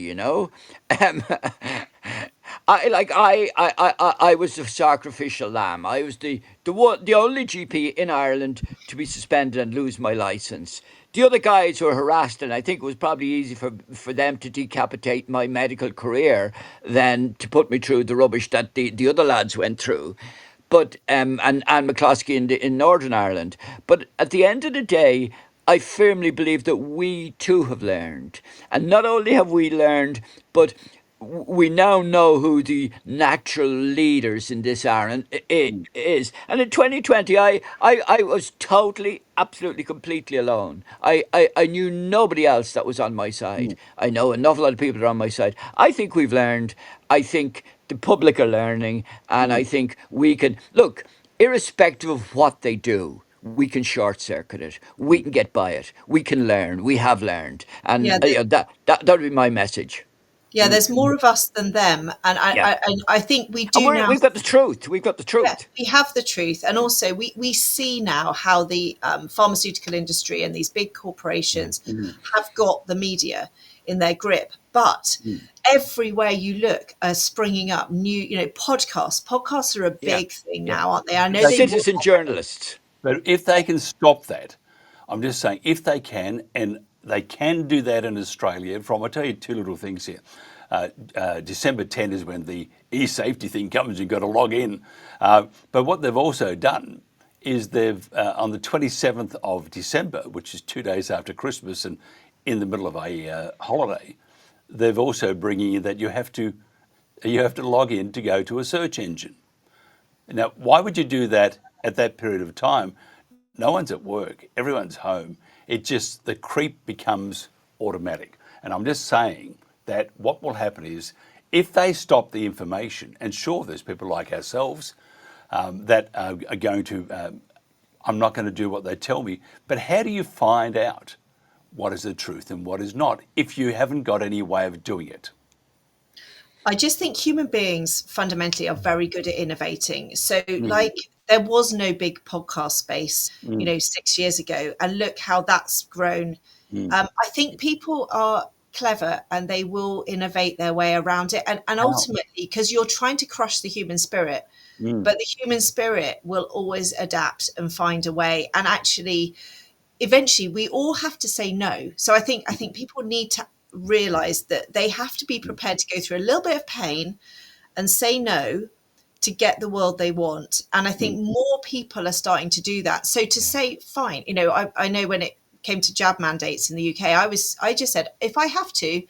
I was the sacrificial lamb. I was the only GP in Ireland to be suspended and lose my licence. The other guys were harassed, and I think it was probably easy for them to decapitate my medical career than to put me through the rubbish that the other lads went through. But and McCloskey in Northern Ireland. But at the end of the day, I firmly believe that we too have learned. And not only have we learned, but we now know who the natural leaders in this are and is. And in 2020, I was totally, absolutely, completely alone. I knew nobody else that was on my side. I know an awful lot of people are on my side. I think we've learned. I think the public are learning, and I think we can look, irrespective of what they do. We can short circuit it. We can get by it. We can learn. We have learned, and Yeah, that would be my message. yeah. There's more of us than them, and Yeah, I think we and do now. we've got the truth. We've got the Yeah, truth. we have the truth, and also we see now how the pharmaceutical industry and these big corporations have got the media in their grip. But everywhere you look, are springing up new, podcasts. Podcasts are a Yeah, big thing yeah. now, aren't they? I know They they can, were. Citizen journalists. but if they can stop that, I'm just saying, if they can, and they can do that in Australia, I'll tell you two little things here. December 10 is when the e-safety thing comes, you've got to log in. But what they've also done is they've, on the 27th of December, which is 2 days after Christmas and in the middle of a holiday, they've also bringing in that you have to log in to go to a search engine. Now, why would you do that at that period of time? No one's at work, everyone's home. It just, the creep becomes automatic. And I'm just saying that what will happen is if they stop the information, and sure, there's people like ourselves that are going to, I'm not going to do what they tell me, but how do you find out what is the truth and what is not if you haven't got any way of doing it? I just think human beings fundamentally are very good at innovating. So, like, there was no big podcast space, 6 years ago, and look how that's grown. I think people are clever and they will innovate their way around it. And ultimately, because you're trying to crush the human spirit, but the human spirit will always adapt and find a way. And actually, eventually, we all have to say no. So I think people need to realize that they have to be prepared to go through a little bit of pain and say no to get the world they want. And I think more people are starting to do that. So to say, fine, I know when it came to jab mandates in the UK, I just said, if I have to,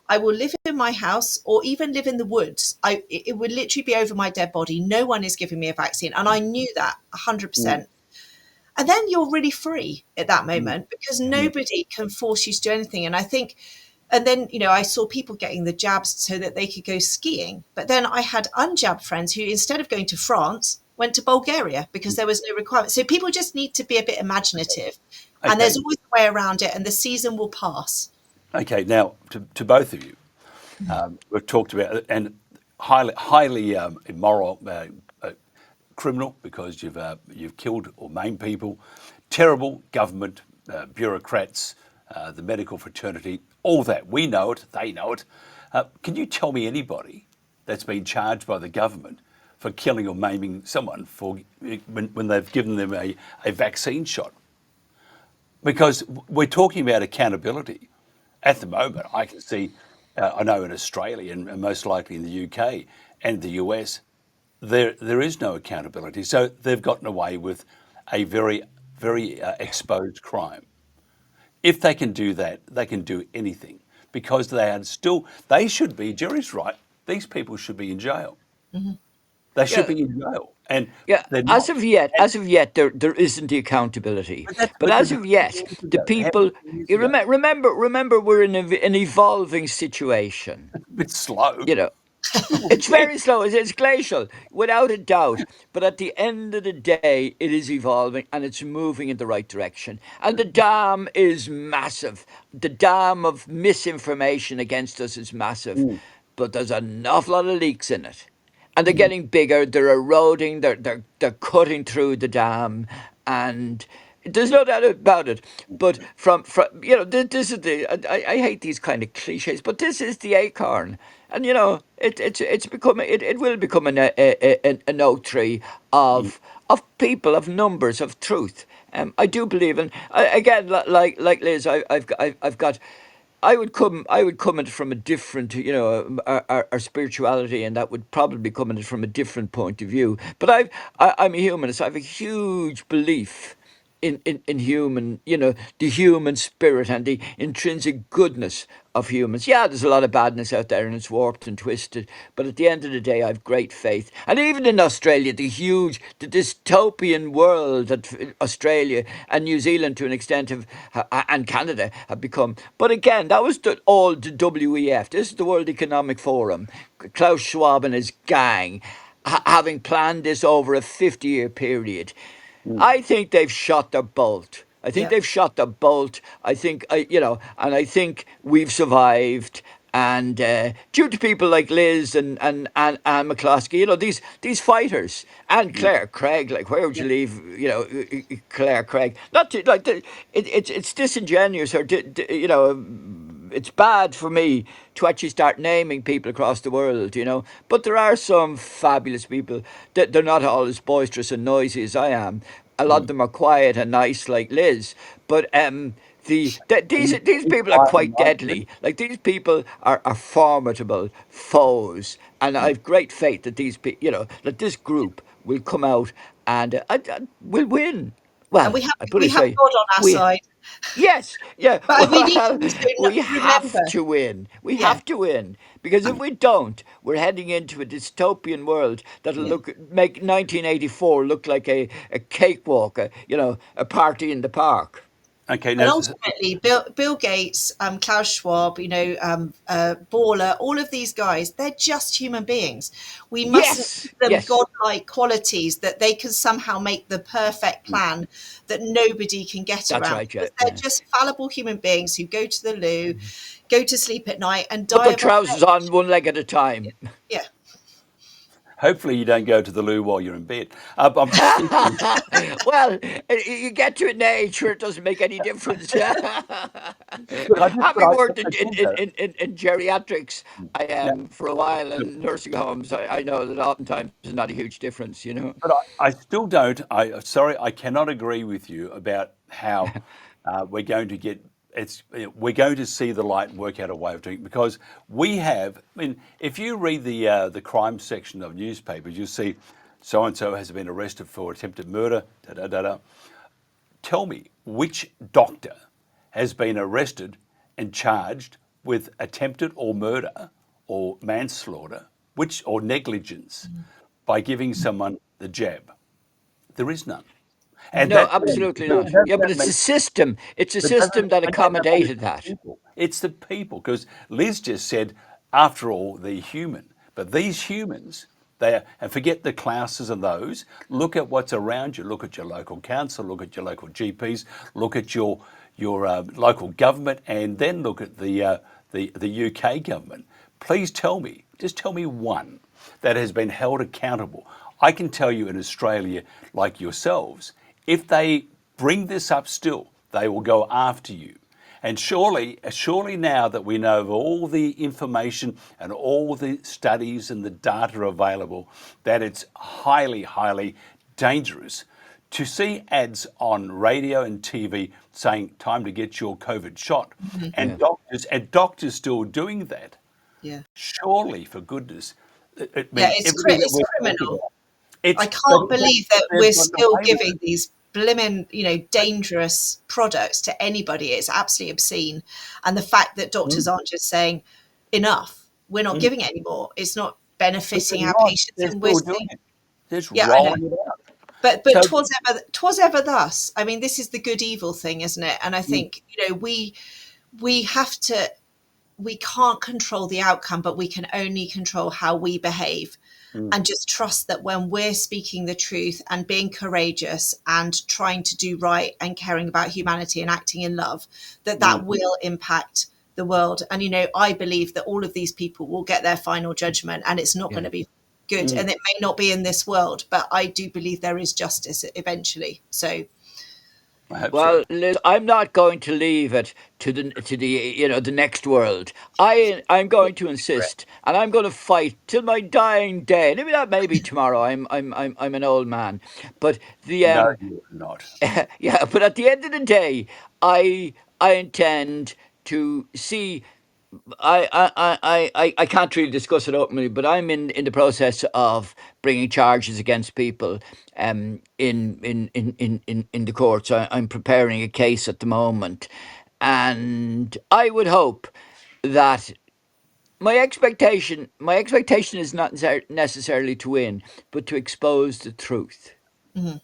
I will live in my house or even live in the woods. It would literally be over my dead body. No one is giving me a vaccine. And I knew that 100%. And then you're really free at that moment because nobody can force you to do anything. And I think, and then, I saw people getting the jabs so that they could go skiing. But then I had unjabbed friends who, instead of going to France, went to Bulgaria because there was no requirement. So people just need to be a bit imaginative. Okay. And there's always a way around it, and the season will pass. Okay, now to both of you, we've talked about and highly immoral, criminal because you've killed or maimed people, terrible government bureaucrats, the medical fraternity, all that. We know it, they know it. Can you tell me anybody that's been charged by the government for killing or maiming someone when they've given them a vaccine shot? Because we're talking about accountability. At the moment, I can see, I know in Australia and most likely in the UK and the US, there is no accountability. So they've gotten away with a very, very exposed crime. If they can do that, they can do anything because they should be, Gerry's right, these people should be in jail. They should be in jail. And Yeah, they're not. as of yet, there isn't the accountability. But as of yet, the How people, many years you ago? remember, we're in an evolving situation. A bit slow. You know, it's very slow. It's glacial, without a doubt. But at the end of the day, it is evolving and it's moving in the right direction. And the dam is massive. The dam of misinformation against us is massive. But there's an awful lot of leaks in it. And they're getting bigger. They're eroding. They're cutting through the dam, and there's no doubt about it. But from this is the I hate these kind of cliches, but this is the acorn, and it will become an oak tree of people, of numbers, of truth. I do believe, and again, like Liz, I've got. I would come at it from a different, our spirituality, and that would probably come at it from a different point of view. But I'm a humanist. I have a huge belief in human, the human spirit and the intrinsic goodness of humans. Yeah, there's a lot of badness out there and it's warped and twisted, but at the end of the day, I've great faith. And even in Australia, the dystopian world that Australia and New Zealand to an extent and Canada have become. But again, that was all the WEF. This is the World Economic Forum. Klaus Schwab and his gang having planned this over a 50-year period. I think they've shot their bolt. I think Yeah. they've shot the bolt. I think, and I think we've survived. And due to people like Liz and McCloskey, these fighters, and Clare Craig, like where would you leave, Clare Craig? Not to, like it's disingenuous or it's bad for me to actually start naming people across the world, But there are some fabulous people. They're not all as boisterous and noisy as I am. A lot of them are quiet and nice, like Liz. But these people are quite deadly. Like these people are formidable foes, and I've great faith that that this group will come out and will win. And Well, we have I put we it this have way: God on our we side. Yes, yeah. But we need to Well, also we have remember, to win. We yeah, have to win because if we don't, we're heading into a dystopian world that'll yeah. make 1984 look like a cakewalk, a party in the park. Okay, And now, ultimately, Bill Gates, Klaus Schwab, Borla, all of these guys, they're just human beings. We mustn't Yes, give them yes, godlike qualities that they can somehow make the perfect plan that nobody can get that's around. right. Yeah, Because they're yeah. just fallible human beings who go to the loo, go to sleep at night, and Put die their of old trousers age. on one leg at a time. Yeah. hopefully you don't go to the loo while you're in bed. I'm just thinking, Well, you get to an age where it doesn't make any difference. look, Having worked I did though. in geriatrics, I Now, for a while look, in nursing homes, I know that oftentimes there's not a huge difference. but I still don't. Sorry, I cannot agree with you about how we're going to get. We're going to see the light and work out a way of doing it because we have. I mean, if you read the crime section of newspapers, you'll see so and so has been arrested for attempted murder. Da da da da. Tell me which doctor has been arrested and charged with attempted or murder or manslaughter, or negligence by giving someone the jab. There is none. And No, that absolutely not. Yeah, doesn't but that it's make a system. It's a but doesn't system that that make that it's accommodated the that. people? It's the people because Liz just said, after all, they're human. But these humans, and forget the classes and those. Look at what's around you. Look at your local council. Look at your local GPs. Look at your local government, and then look at the UK government. Please just tell me one that has been held accountable. I can tell you in Australia, like yourselves, if they bring this up still, they will go after you. And surely now that we know of all the information and all the studies and the data available, that it's highly, highly dangerous to see ads on radio and TV saying time to get your COVID shot, Yeah. and doctors still doing that. Yeah. Surely, for goodness, I Yeah, mean, everything that it's we're talking criminal. about, I but can't believe that we're they've gotten still away with giving these blimmin', dangerous products to anybody. It's absolutely obscene. And the fact that doctors aren't just saying, enough, we're not it. giving it anymore. It's not But they're benefiting our not. patients. They're And we're still doing saying, it. They're just yeah, I know. rolling it out. But So, 'twas ever thus. I mean, this is the good evil thing, isn't it? And I mm, think, we have to, we can't control the outcome, but we can only control how we behave. mm, And just trust that when we're speaking the truth and being courageous and trying to do right and caring about humanity and acting in love, that mm, will impact the world. And, I believe that all of these people will get their final judgment and it's not going Yeah. to be good. mm, And it may not be in this world, but I do believe there is justice eventually. So, I hope so. Well, Liz, I'm not going to leave it to the next world. I'm going to insist, and I'm going to fight till my dying day. Maybe that may be tomorrow. I'm an old man, but the No, you're not. yeah. But at the end of the day, I intend to see I can't really discuss it openly, but I'm in the process of bringing charges against people in the courts. I'm preparing a case at the moment, and I would hope that my expectation is not necessarily to win, but to expose the truth. Mhm.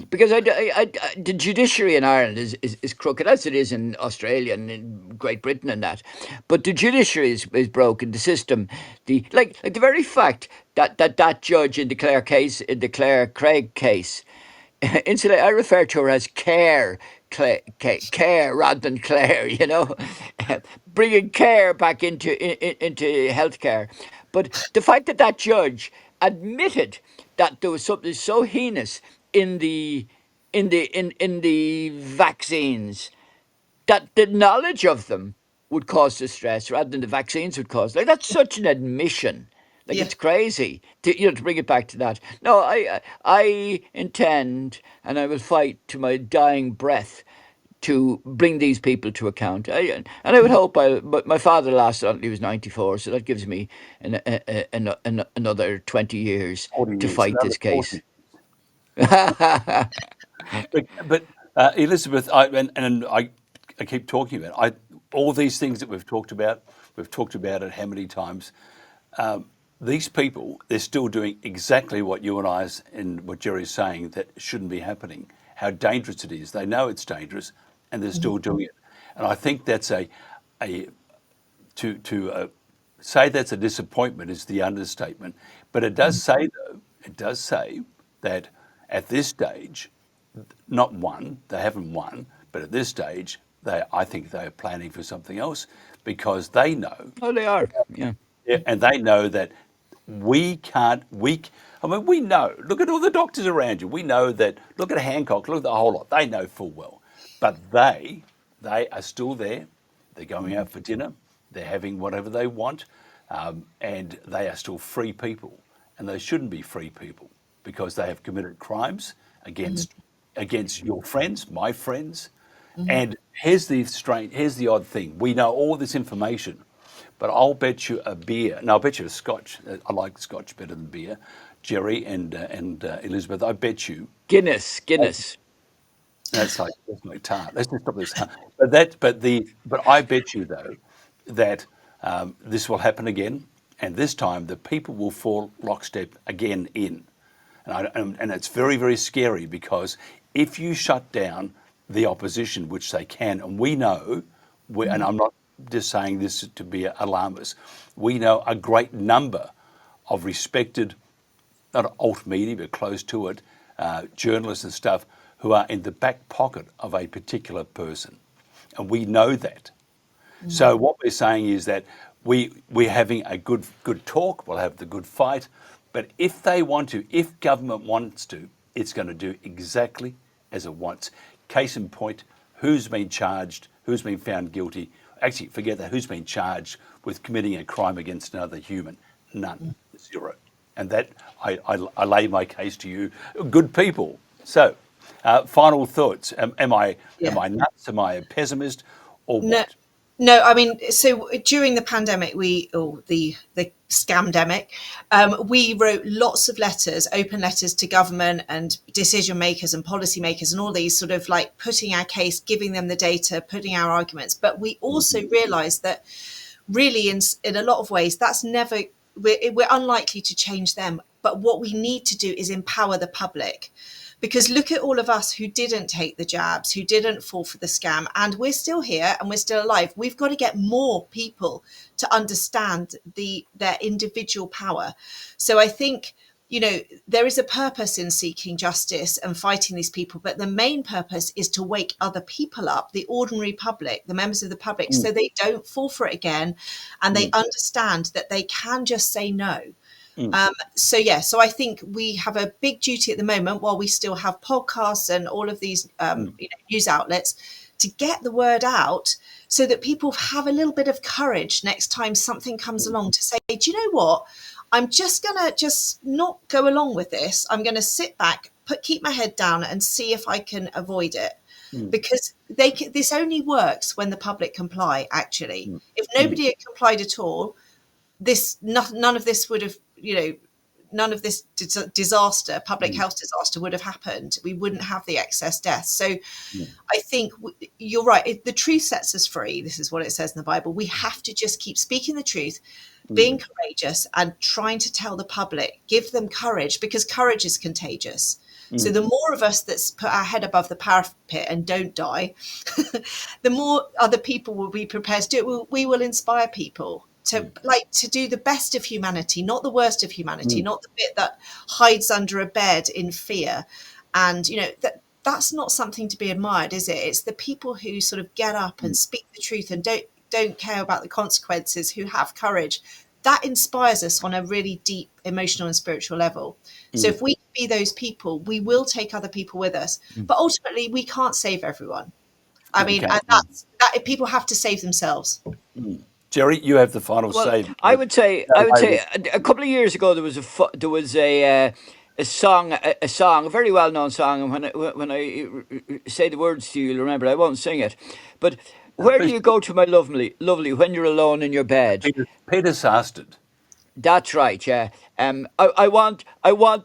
Because the judiciary in Ireland is crooked, as it is in Australia and in Great Britain and that. But the judiciary is broken. The system, like the very fact that judge in the Clare case, in the Clare Craig case, incidentally, I refer to her as care rather than Claire. Bringing care back into healthcare. But the fact that judge admitted that there was something so heinous in the vaccines, that the knowledge of them would cause distress rather than the vaccines would cause. Like, that's such an admission. Like, Yeah. it's crazy to bring it back to that. No, I intend, and I will fight to my dying breath to bring these people to account. And I would hope but my father lasted until he was 94, so that gives me another 20 years 40 to years, fight another this 40. case. But Elizabeth, I keep talking about all these things that we've talked about. We've talked about it how many times? These people, they're still doing exactly what you and I and what Gerry's saying that shouldn't be happening. How dangerous it is. They know it's dangerous, and they're still doing it. And I think that's to say that's a disappointment is the understatement. But it does say, though, it does say that at this stage, not won, they haven't won, but at this stage, I think they are planning for something else, because they know, Oh, they are. Yeah. and they know that we can't, I mean, we know, look at all the doctors around you. We know that, look at Hancock, look at the whole lot. They know full well. But they are still there. They're going out for dinner. They're having whatever they want. And they are still free people. And they shouldn't be free people, because they have committed crimes against your friends, my friends. And here's the odd thing. We know all this information, but I'll bet you a beer. No, I'll bet you a scotch. I like scotch better than beer. Gerry and Elizabeth, I bet you Guinness. that's like tart. Let's just stop this. But I bet you though that this will happen again, and this time the people will fall lockstep again in. And it's very, very scary, because if you shut down the opposition, which they can, and we know, and I'm not just saying this to be alarmist, we know a great number of respected, not alt media, but close to it, journalists and stuff, who are in the back pocket of a particular person. And we know that. So what we're saying is that we're having a good talk, we'll have the good fight, but if they want to, if government wants to, it's going to do exactly as it wants. Case in point, who's been charged, who's been found guilty? Actually, forget that, who's been charged with committing a crime against another human? None, zero. And that, I lay my case to you, good people. So, final thoughts. Am I nuts? Am I a pessimist, or No, what? no. I mean, so during the pandemic, the scamdemic, we wrote lots of letters, open letters to government and decision makers and policymakers, and all these, sort of like putting our case, giving them the data, putting our arguments. But we also realised that really, in a lot of ways, that's never. We're unlikely to change them. But what we need to do is empower the public. Because look at all of us who didn't take the jabs, who didn't fall for the scam, and we're still here and we're still alive. We've got to get more people to understand their individual power. So I think, there is a purpose in seeking justice and fighting these people, but the main purpose is to wake other people up, the ordinary public, the members of the public, so they don't fall for it again, and they understand that they can just say no. So I think we have a big duty at the moment, while we still have podcasts and all of these news outlets, to get the word out, so that people have a little bit of courage next time something comes along, to say, do you know what? I'm just going to not go along with this. I'm going to sit back, keep my head down and see if I can avoid it. Because this only works when the public comply, actually. If nobody had complied at all, none of this would have, none of this disaster, public health disaster, would have happened. We wouldn't have the excess deaths. So I think you're right. The truth sets us free. This is what it says in the Bible. We have to just keep speaking the truth, being courageous, and trying to tell the public, give them courage, because courage is contagious. So the more of us that's put our head above the parapet and don't die, the more other people will be prepared to do it. We will inspire people to do the best of humanity, not the worst of humanity, not the bit that hides under a bed in fear. And, that's not something to be admired, is it? It's the people who sort of get up and speak the truth and don't care about the consequences, who have courage. That inspires us on a really deep emotional and spiritual level. So if we can be those people, we will take other people with us. But ultimately, we can't save everyone. I mean, and that people have to save themselves. Gerry, you have the final say. I would say a couple of years ago there was a song, a very well known song, and when I say the words to you, you'll remember. I won't sing it, but where do you go to, my lovely, when you're alone in your bed? Peter Sarsted. That's right, yeah. I want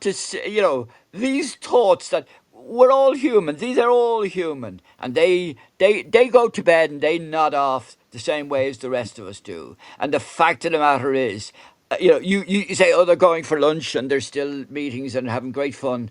to see, these thoughts that we're all human. These are all human, and they go to bed and they nod off the same way as the rest of us do. And the fact of the matter is, you say, oh, they're going for lunch and they're still meetings and having great fun.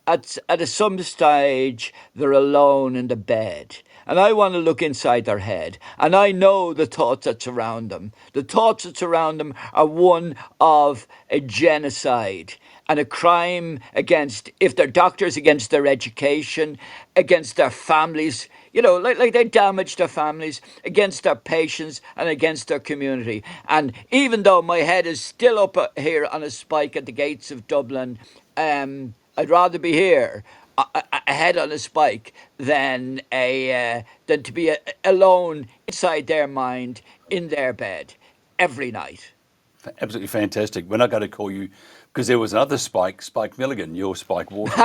At some stage, they're alone in the bed. And I want to look inside their head. And I know the thoughts that surround them. The thoughts that surround them are one of a genocide and a crime against, if they're doctors, against their education, against their families. Like they damage their families, against their patients and against their community. And even though my head is still up here on a spike at the gates of Dublin, I'd rather be here, a head on a spike, than to be alone inside their mind, in their bed, every night. Absolutely fantastic. We're not going to call you, because there was another Spike Milligan, your Spike Waters.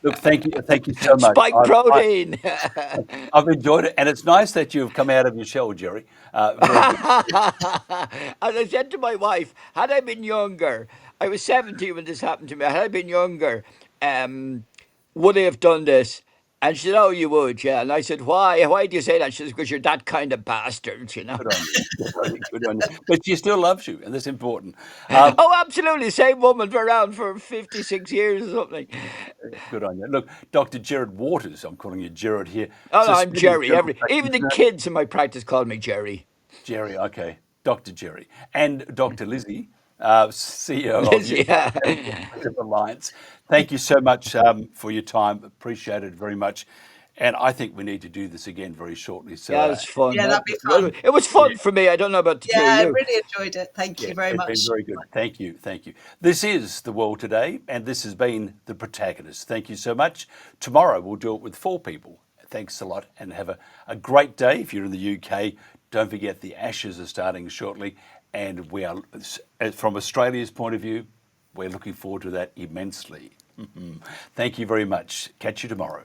Look, thank you so much. Spike protein. I've enjoyed it, and it's nice that you've come out of your shell, Gerry. As I said to my wife, had I been younger, I was 70 when this happened to me. Had I been younger, would I have done this? And she said, oh, you would, yeah. And I said, why? Why do you say that? She said, because you're that kind of bastard, Good on you. Good on you. But she still loves you, and that's important. Oh, absolutely. Same woman for around for 56 years or something. Good on you. Look, Dr. Gerard Waters, I'm calling you Gerard here. Oh, no, I'm Gerry. Even the kids in my practice call me Gerry. Gerry, okay. Dr. Gerry. And Dr. Lizzie, CEO of Alliance. Thank you so much for your time. Appreciate it very much. And I think we need to do this again very shortly. So, yeah, it's fun. Yeah, that'd be fun. It was fun for me. I don't know about the two of you. Yeah, I really enjoyed it. Thank you very much. It's been very good. Thank you. Thank you. This is The World Today, and this has been The Protagonists. Thank you so much. Tomorrow we'll do it with 4 people. Thanks a lot, and have a great day. If you're in the UK, don't forget the Ashes are starting shortly. And we are, from Australia's point of view, we're looking forward to that immensely. Thank you very much. Catch you tomorrow.